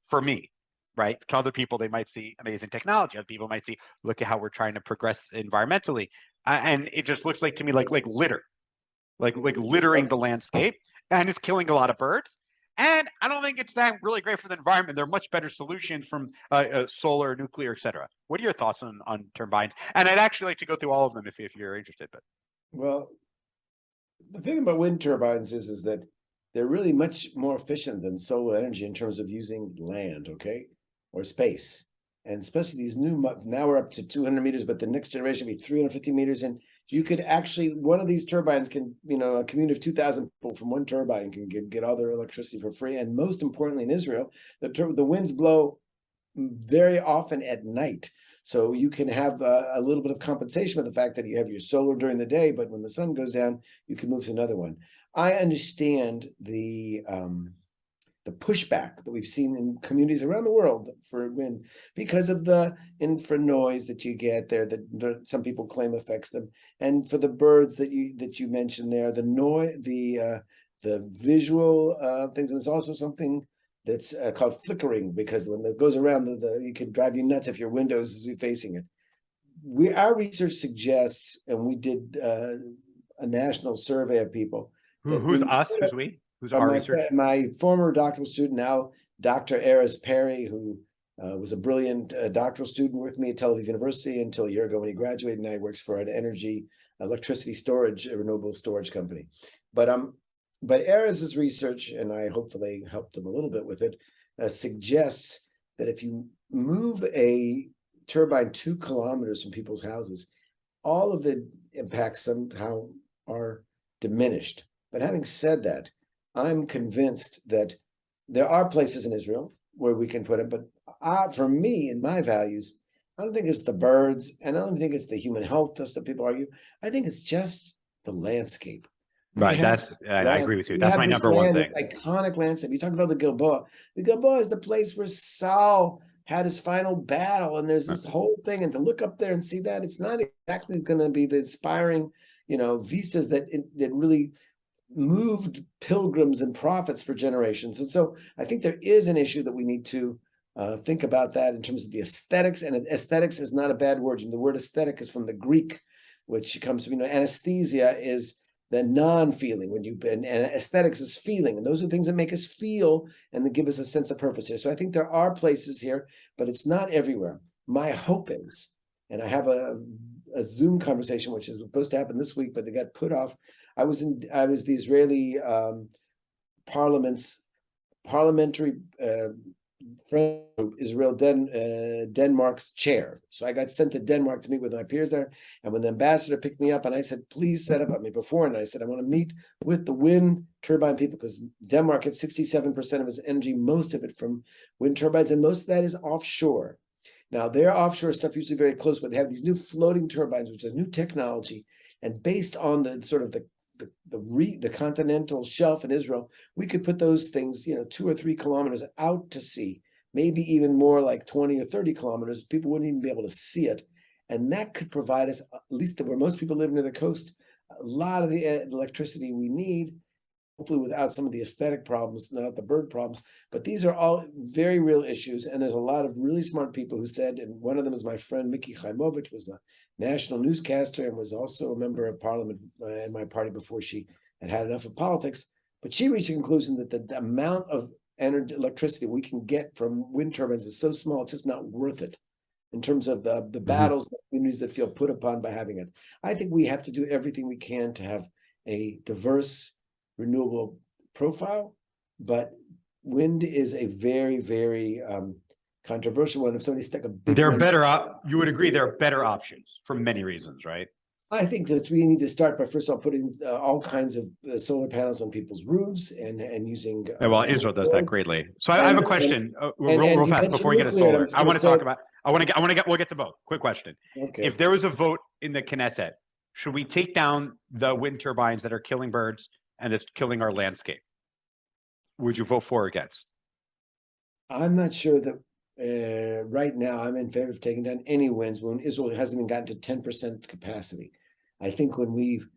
for me, right? To other people, they might see amazing technology. Other people might see, look at how we're trying to progress environmentally, and it just looks like to me like litter, like littering the landscape, and it's killing a lot of birds. And I don't think it's that really great for the environment. There are much better solutions from solar, nuclear, et cetera. What are your thoughts on turbines? And I'd actually like to go through all of them if you're interested. But Well, the thing about wind turbines is that they're really much more efficient than solar energy in terms of using land, okay, or space. And especially these new, now we're up to 200 meters, but the next generation will be 350 meters. And you could actually, one of these turbines can, a community of 2,000 people from one turbine can get all their electricity for free. And most importantly, in Israel, the winds blow very often at night. So you can have a little bit of compensation with the fact that you have your solar during the day, but when the sun goes down, you can move to another one. I understand the pushback that we've seen in communities around the world for wind because of the infra noise that you get there that some people claim affects them, and for the birds that you mentioned there, the noise, the visual things. And there's also something that's called flickering, because when it goes around, it can drive you nuts if your windows is facing it. Our research suggests, and we did a national survey of people. Who's us? Who's we? Who's our research? My former doctoral student, now Dr. Erez Perry, who was a brilliant doctoral student with me at Tel Aviv University until a year ago when he graduated. Now he works for an electricity storage, a renewable storage company. But Erez's research, and I hopefully helped him a little bit with it, suggests that if you move a turbine 2 kilometers from people's houses, all of the impacts somehow are diminished. But having said that, I'm convinced that there are places in Israel where we can put it, but for me and my values, I don't think it's the birds, and I don't think it's the human health test that people argue. I think it's just the landscape. Right. I agree with you. That's my number one thing. Iconic landscape. You talk about the Gilboa. The Gilboa is the place where Saul had his final battle, and there's this whole thing. And to look up there and see that, it's not exactly going to be the inspiring, vistas that really moved pilgrims and prophets for generations. And so I think there is an issue that we need to think about that in terms of the aesthetics. And aesthetics is not a bad word. The word aesthetic is from the Greek, which comes from, anesthesia is the non-feeling, and aesthetics is feeling, and those are things that make us feel and that give us a sense of purpose here. So I think there are places here, but it's not everywhere. My hope is, and I have a Zoom conversation which is supposed to happen this week, but they got put off. I was the Israeli parliamentary friend group, Israel Denmark's chair. So I got sent to Denmark to meet with my peers there. And when the ambassador picked me up, and I said, please set up before, and I said, I want to meet with the wind turbine people, because Denmark gets 67% of its energy, most of it from wind turbines, and most of that is offshore. Now, their offshore stuff usually very close, but they have these new floating turbines, which is new technology. And based on the sort of the continental shelf in Israel, we could put those things, 2 or 3 kilometers out to sea, maybe even more, like 20 or 30 kilometers. People wouldn't even be able to see it. And that could provide us, at least where most people live near the coast, a lot of the electricity we need, hopefully without some of the aesthetic problems, not the bird problems. But these are all very real issues. And there's a lot of really smart people who said, and one of them is my friend, Miki Chaimovich, was a national newscaster and was also a member of parliament in my party before she had enough of politics. But she reached a conclusion that the amount of electricity we can get from wind turbines is so small, it's just not worth it in terms of the battles, the communities that feel put upon by having it. I think we have to do everything we can to have a diverse, renewable profile, but wind is a very, very controversial one. If somebody stuck a big, you would agree there are better options for many reasons, right? I think that we need to start by first of all putting all kinds of solar panels on people's roofs and using. Well, Israel does that greatly. So I have a question, real fast before we get to solar. I want to talk about. We'll get to both. Quick question. Okay. If there was a vote in the Knesset, should we take down the wind turbines that are killing birds and it's killing our landscape? would you vote for or against? I'm not sure that right now I'm in favor of taking down any winds when Israel hasn't even gotten to 10% capacity. I think when we've,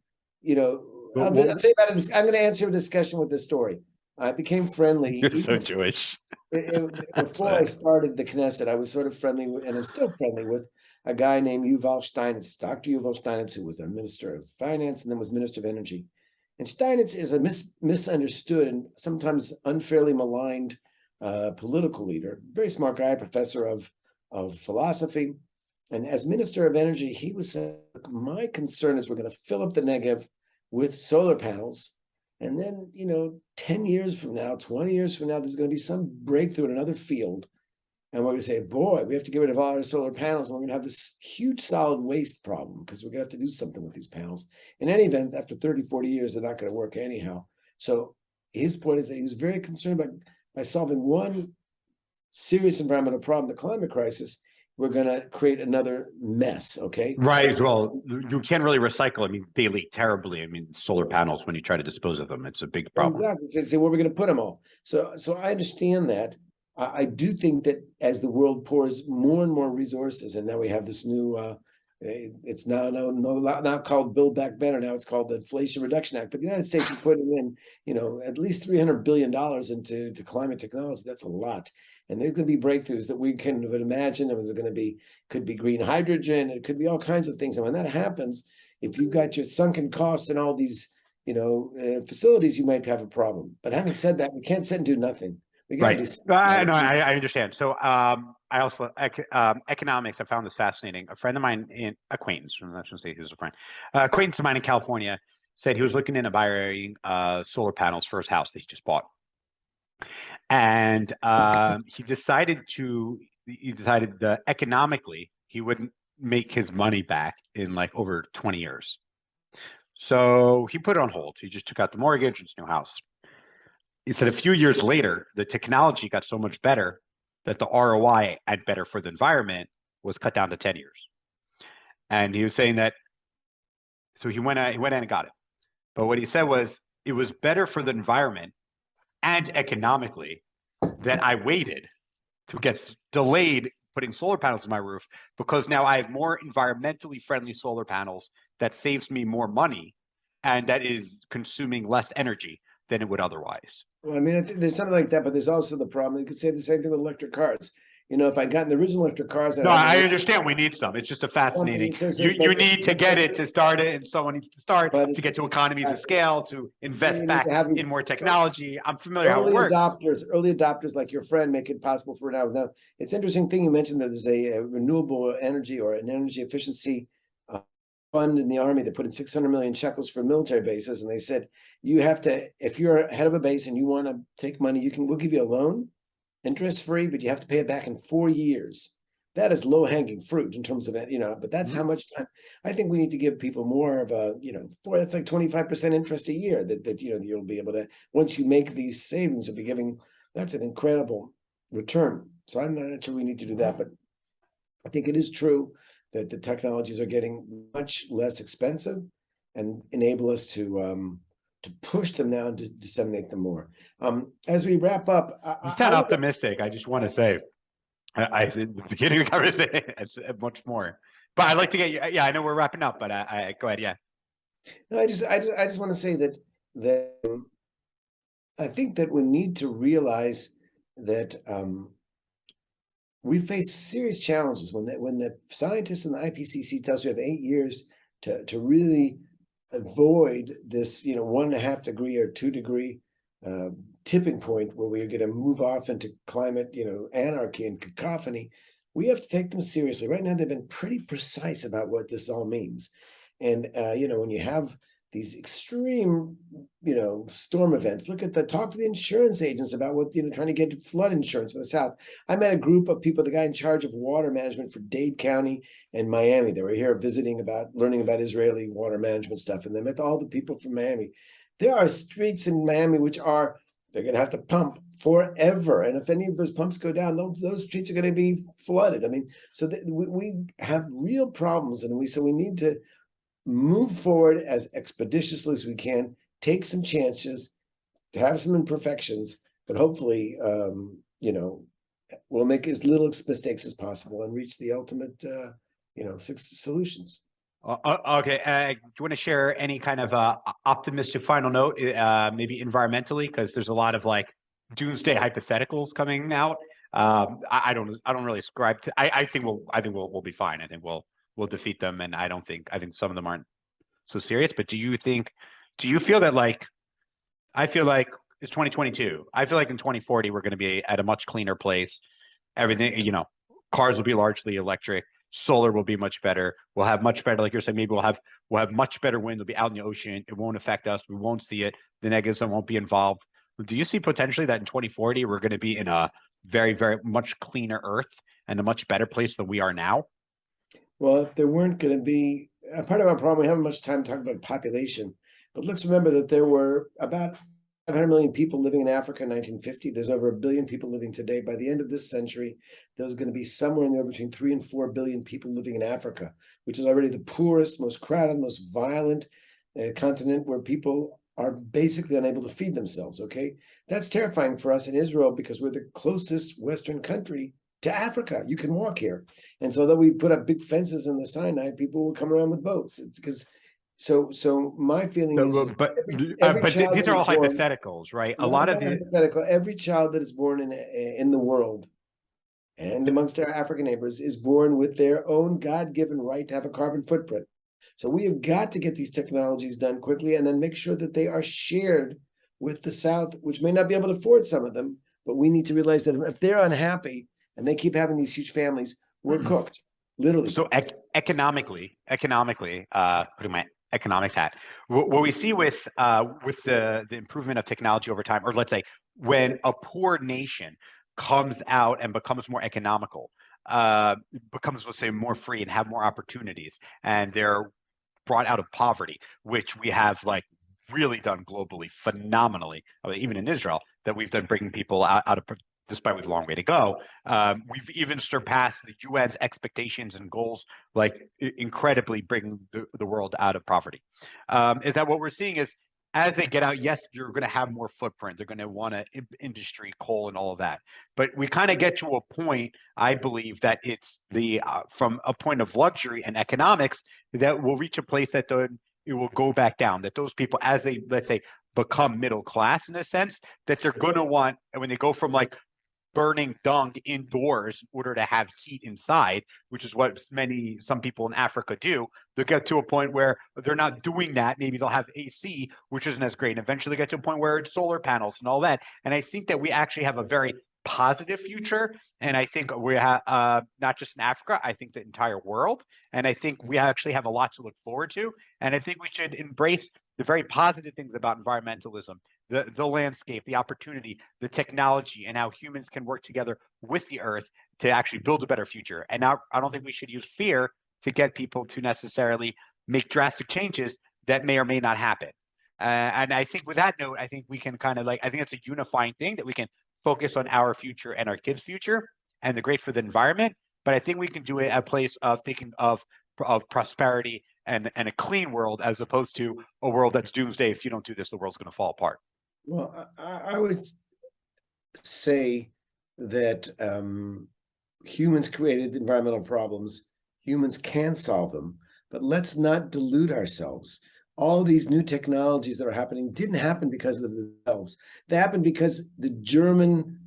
I'll tell you about it. I'm going to answer a discussion with this story. I became friendly. You're so Jewish. Before I started the Knesset, I was sort of friendly, and I'm still friendly with a guy named Yuval Steinitz, Dr. Yuval Steinitz, who was a minister of finance and then was minister of energy. And Steinitz is a misunderstood and sometimes unfairly maligned political leader, very smart guy, professor of philosophy. And as minister of energy, he was saying, my concern is we're going to fill up the Negev with solar panels. And then, 10 years from now, 20 years from now, there's going to be some breakthrough in another field. And we're going to say, boy, we have to get rid of all our solar panels. And we're going to have this huge solid waste problem because we're going to have to do something with these panels. In any event, after 30, 40 years, they're not going to work anyhow. So his point is that he was very concerned by solving one serious environmental problem, the climate crisis, we're going to create another mess, okay? Right. Well, you can't really recycle. I mean, they leak terribly. I mean, solar panels, when you try to dispose of them, it's a big problem. Exactly. They say, where are we going to put them all? So I understand that. I do think that as the world pours more and more resources, and now we have this new, it's now called Build Back Better. Now it's called the Inflation Reduction Act. But the United States is putting in, at least $300 billion into climate technology. That's a lot. And there's going to be breakthroughs that we can imagine. Could be green hydrogen. It could be all kinds of things. And when that happens, if you've got your sunken costs and all these, facilities, you might have a problem. But having said that, we can't sit and do nothing. We got to do something. I understand. So I also economics. I found this fascinating. A friend of mine, acquaintance, I'm not going to say who's a friend, acquaintance of mine in California, said he was looking into buying solar panels for his house that he just bought. And he decided that economically he wouldn't make his money back in like over 20 years. So he put it on hold. He just took out the mortgage and his new house. He said a few years later, the technology got so much better that the ROI at better for the environment was cut down to 10 years. And he was saying that, so he went in and got it. But what he said was, it was better for the environment and economically that I waited to get delayed putting solar panels on my roof, because now I have more environmentally friendly solar panels that saves me more money and that is consuming less energy than it would otherwise. Well, I mean, I think there's something like that, but there's also the problem. You could say the same thing with electric cars. If I'd gotten the original electric cars, I understand we need some. It's just a fascinating. You need to get it to start it, and someone needs to start to get to economies of scale, to invest back in more technology. I'm familiar how it works. Early adopters like your friend make it possible for now. Now, it's an interesting thing you mentioned that there's a renewable energy or an energy efficiency fund in the army that put in 600 million shekels for military bases, and they said you have to, if you're head of a base and you want to take money, we'll give you a loan, interest free, but you have to pay it back in 4 years. That is low hanging fruit in terms of it, but that's how much time. I think we need to give people more of a, that's like 25% interest a year that you'll be able to, once you make these savings, you'll be giving, that's an incredible return. So I'm not sure we need to do that, but I think it is true that the technologies are getting much less expensive and enable us to push them now and to disseminate them more. As we wrap up, you sound optimistic. I just want to say, at the beginning of the conversation, it's much more. But I'd like to get you. Yeah, I know we're wrapping up, but I go ahead. Yeah. No, I just want to say that I think that we need to realize that we face serious challenges when the scientists in the IPCC tell us we have 8 years to really avoid this 1.5 degree or 2 degree tipping point where we're going to move off into climate anarchy and cacophony. We have to take them seriously. Right now they've been pretty precise about what this all means, and when you have these extreme storm events, talk to the insurance agents about what trying to get flood insurance for the South. I met a group of people, the guy in charge of water management for Dade County and Miami. They were here learning about Israeli water management stuff, and they met all the people from Miami. There are streets in Miami they're going to have to pump forever, and if any of those pumps go down, those streets are going to be flooded. I mean, so we have real problems, and we need to move forward as expeditiously as we can, take some chances, have some imperfections, but hopefully, we'll make as little mistakes as possible and reach the ultimate, solutions. Okay. Do you want to share any kind of optimistic final note, maybe environmentally, because there's a lot of like doomsday hypotheticals coming out. I don't really ascribe to. I think we'll be fine. I think we'll defeat them, and I think some of them aren't so serious. But do you feel that like I feel like it's 2022. I feel like in 2040 we're going to be at a much cleaner place. Everything, cars will be largely electric. Solar will be much better. We'll have much better, like you're saying, maybe we'll have much better wind. It'll be out in the ocean. It won't affect us. We won't see it. The negatives won't be involved. Do you see potentially that in 2040 we're going to be in a very, very much cleaner Earth and a much better place than we are now? Well, if there weren't going to be part of our problem, we haven't much time talking about population, but let's remember that there were about 500 million people living in Africa in 1950. There's over 1 billion people living today. By the end of this century, there's going to be somewhere in there between 3 and 4 billion people living in Africa, which is already the poorest, most crowded, most violent continent where people are basically unable to feed themselves. Okay, that's terrifying for us in Israel because we're the closest Western country to Africa. You can walk here, and so though we put up big fences in the Sinai, people will come around with boats. It's because so my feeling is But every but child these that are is all born, hypotheticals, right? A not, lot of not the hypothetical, every child that is born in the world and amongst our African neighbors is born with their own God-given right to have a carbon footprint. So we have got to get these technologies done quickly and then make sure that they are shared with the South, which may not be able to afford some of them, but we need to realize that if they're unhappy and they keep having these huge families, we're cooked, literally. so economically, putting my economics hat, what we see with the improvement of technology over time, or let's say when a poor nation comes out and becomes more economical, becomes, let's say, more free and have more opportunities, and they're brought out of poverty, which we have like really done globally phenomenally. I mean, even in Israel, that we've done bringing people out of, despite with a long way to go. We've even surpassed the UN's expectations and goals, like incredibly bringing the world out of poverty. Is that what we're seeing is as they get out, yes, you're going to have more footprint. They're going to want to industry, coal, and all of that. But we kind of get to a point, I believe, that it's from a point of luxury and economics that we'll reach a place that it will go back down. That those people, as they, let's say, become middle class in a sense, that they're going to want, and when they go from like burning dung indoors in order to have heat inside, which is what some people in Africa do. They'll get to a point where they're not doing that. Maybe they'll have AC, which isn't as great. And eventually get to a point where it's solar panels and all that. And I think that we actually have a very positive future. And I think we have not just in Africa, I think the entire world. And I think we actually have a lot to look forward to. And I think we should embrace the very positive things about environmentalism, the landscape, the opportunity, the technology, and how humans can work together with the earth to actually build a better future. And now I don't think we should use fear to get people to necessarily make drastic changes that may or may not happen. And I think with that note, I think we can kind of I think it's a unifying thing that we can focus on our future and our kids' future and the great for the environment. But I think we can do it at a place of thinking of prosperity and a clean world as opposed to a world that's doomsday. If you don't do this, the world's going to fall apart. Well, I would say that humans created environmental problems. Humans can solve them, but let's not delude ourselves. All these new technologies that are happening didn't happen because of themselves. They happened because the German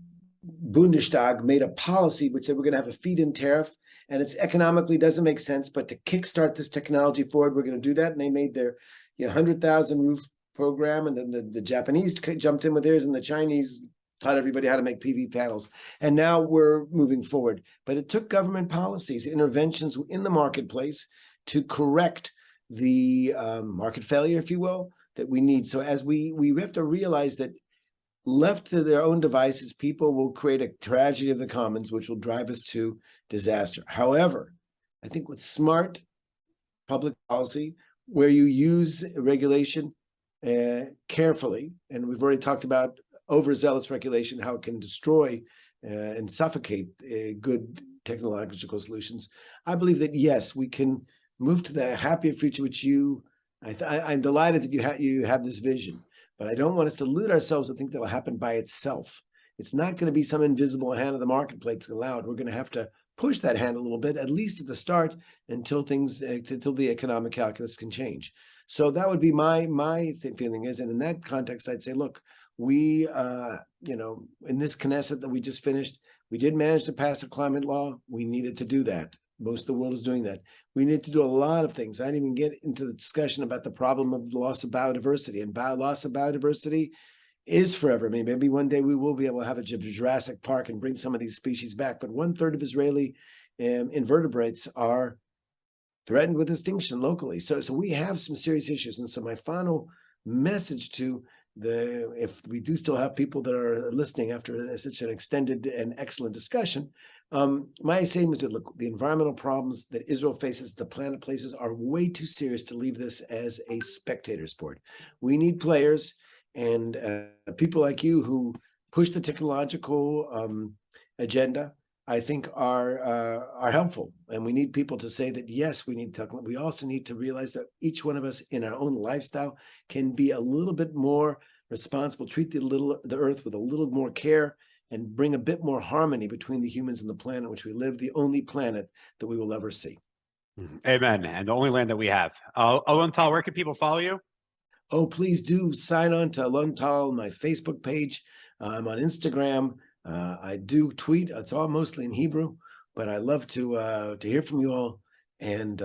Bundestag made a policy which said we're going to have a feed-in tariff, and it's economically doesn't make sense, but to kickstart this technology forward, we're going to do that. And they made their 100,000 roof program, and then the Japanese jumped in with theirs, and the Chinese taught everybody how to make PV panels. And now we're moving forward. But it took government policies, interventions in the marketplace to correct the market failure, if you will, that we need. So as we have to realize that left to their own devices, people will create a tragedy of the commons, which will drive us to disaster. However, I think with smart public policy, where you use regulation carefully, and we've already talked about overzealous regulation, how it can destroy and suffocate good technological solutions. I believe that, yes, we can move to the happier future, which I'm delighted that you have this vision, but I don't want us to delude ourselves to think that will happen by itself. It's not going to be some invisible hand of the marketplace allowed. We're going to have to push that hand a little bit, at least at the start, until the economic calculus can change. So that would be my feeling is, and in that context, I'd say, look, we, in this Knesset that we just finished, we did manage to pass a climate law. We needed to do that. Most of the world is doing that. We need to do a lot of things. I didn't even get into the discussion about the problem of the loss of biodiversity, and loss of biodiversity is forever. I mean, maybe one day we will be able to have a Jurassic Park and bring some of these species back. But 1/3 of Israeli invertebrates are threatened with extinction locally. So we have some serious issues. And so my final message to if we do still have people that are listening after such an extended and excellent discussion, my statement is that, look, the environmental problems that Israel faces, the planet faces, are way too serious to leave this as a spectator sport. We need players. And people like you who push the technological agenda, I think, are helpful. And we need people to say that, yes, we need technology. We also need to realize that each one of us in our own lifestyle can be a little bit more responsible, treat the earth with a little more care, and bring a bit more harmony between the humans and the planet in which we live, the only planet that we will ever see. Amen. And the only land that we have. Alon Tal, where can people follow you? Oh, please do sign on to Alon Tal, my Facebook page. I'm on Instagram. I do tweet. It's all mostly in Hebrew, but I love to hear from you all. And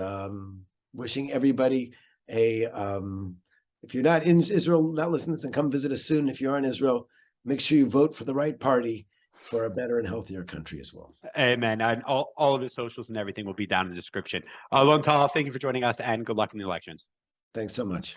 wishing everybody if you're not in Israel, not listening, then come visit us soon. If you are in Israel, make sure you vote for the right party for a better and healthier country as well. Amen. And all of his socials and everything will be down in the description. Alon Tal, thank you for joining us, and good luck in the elections. Thanks so much.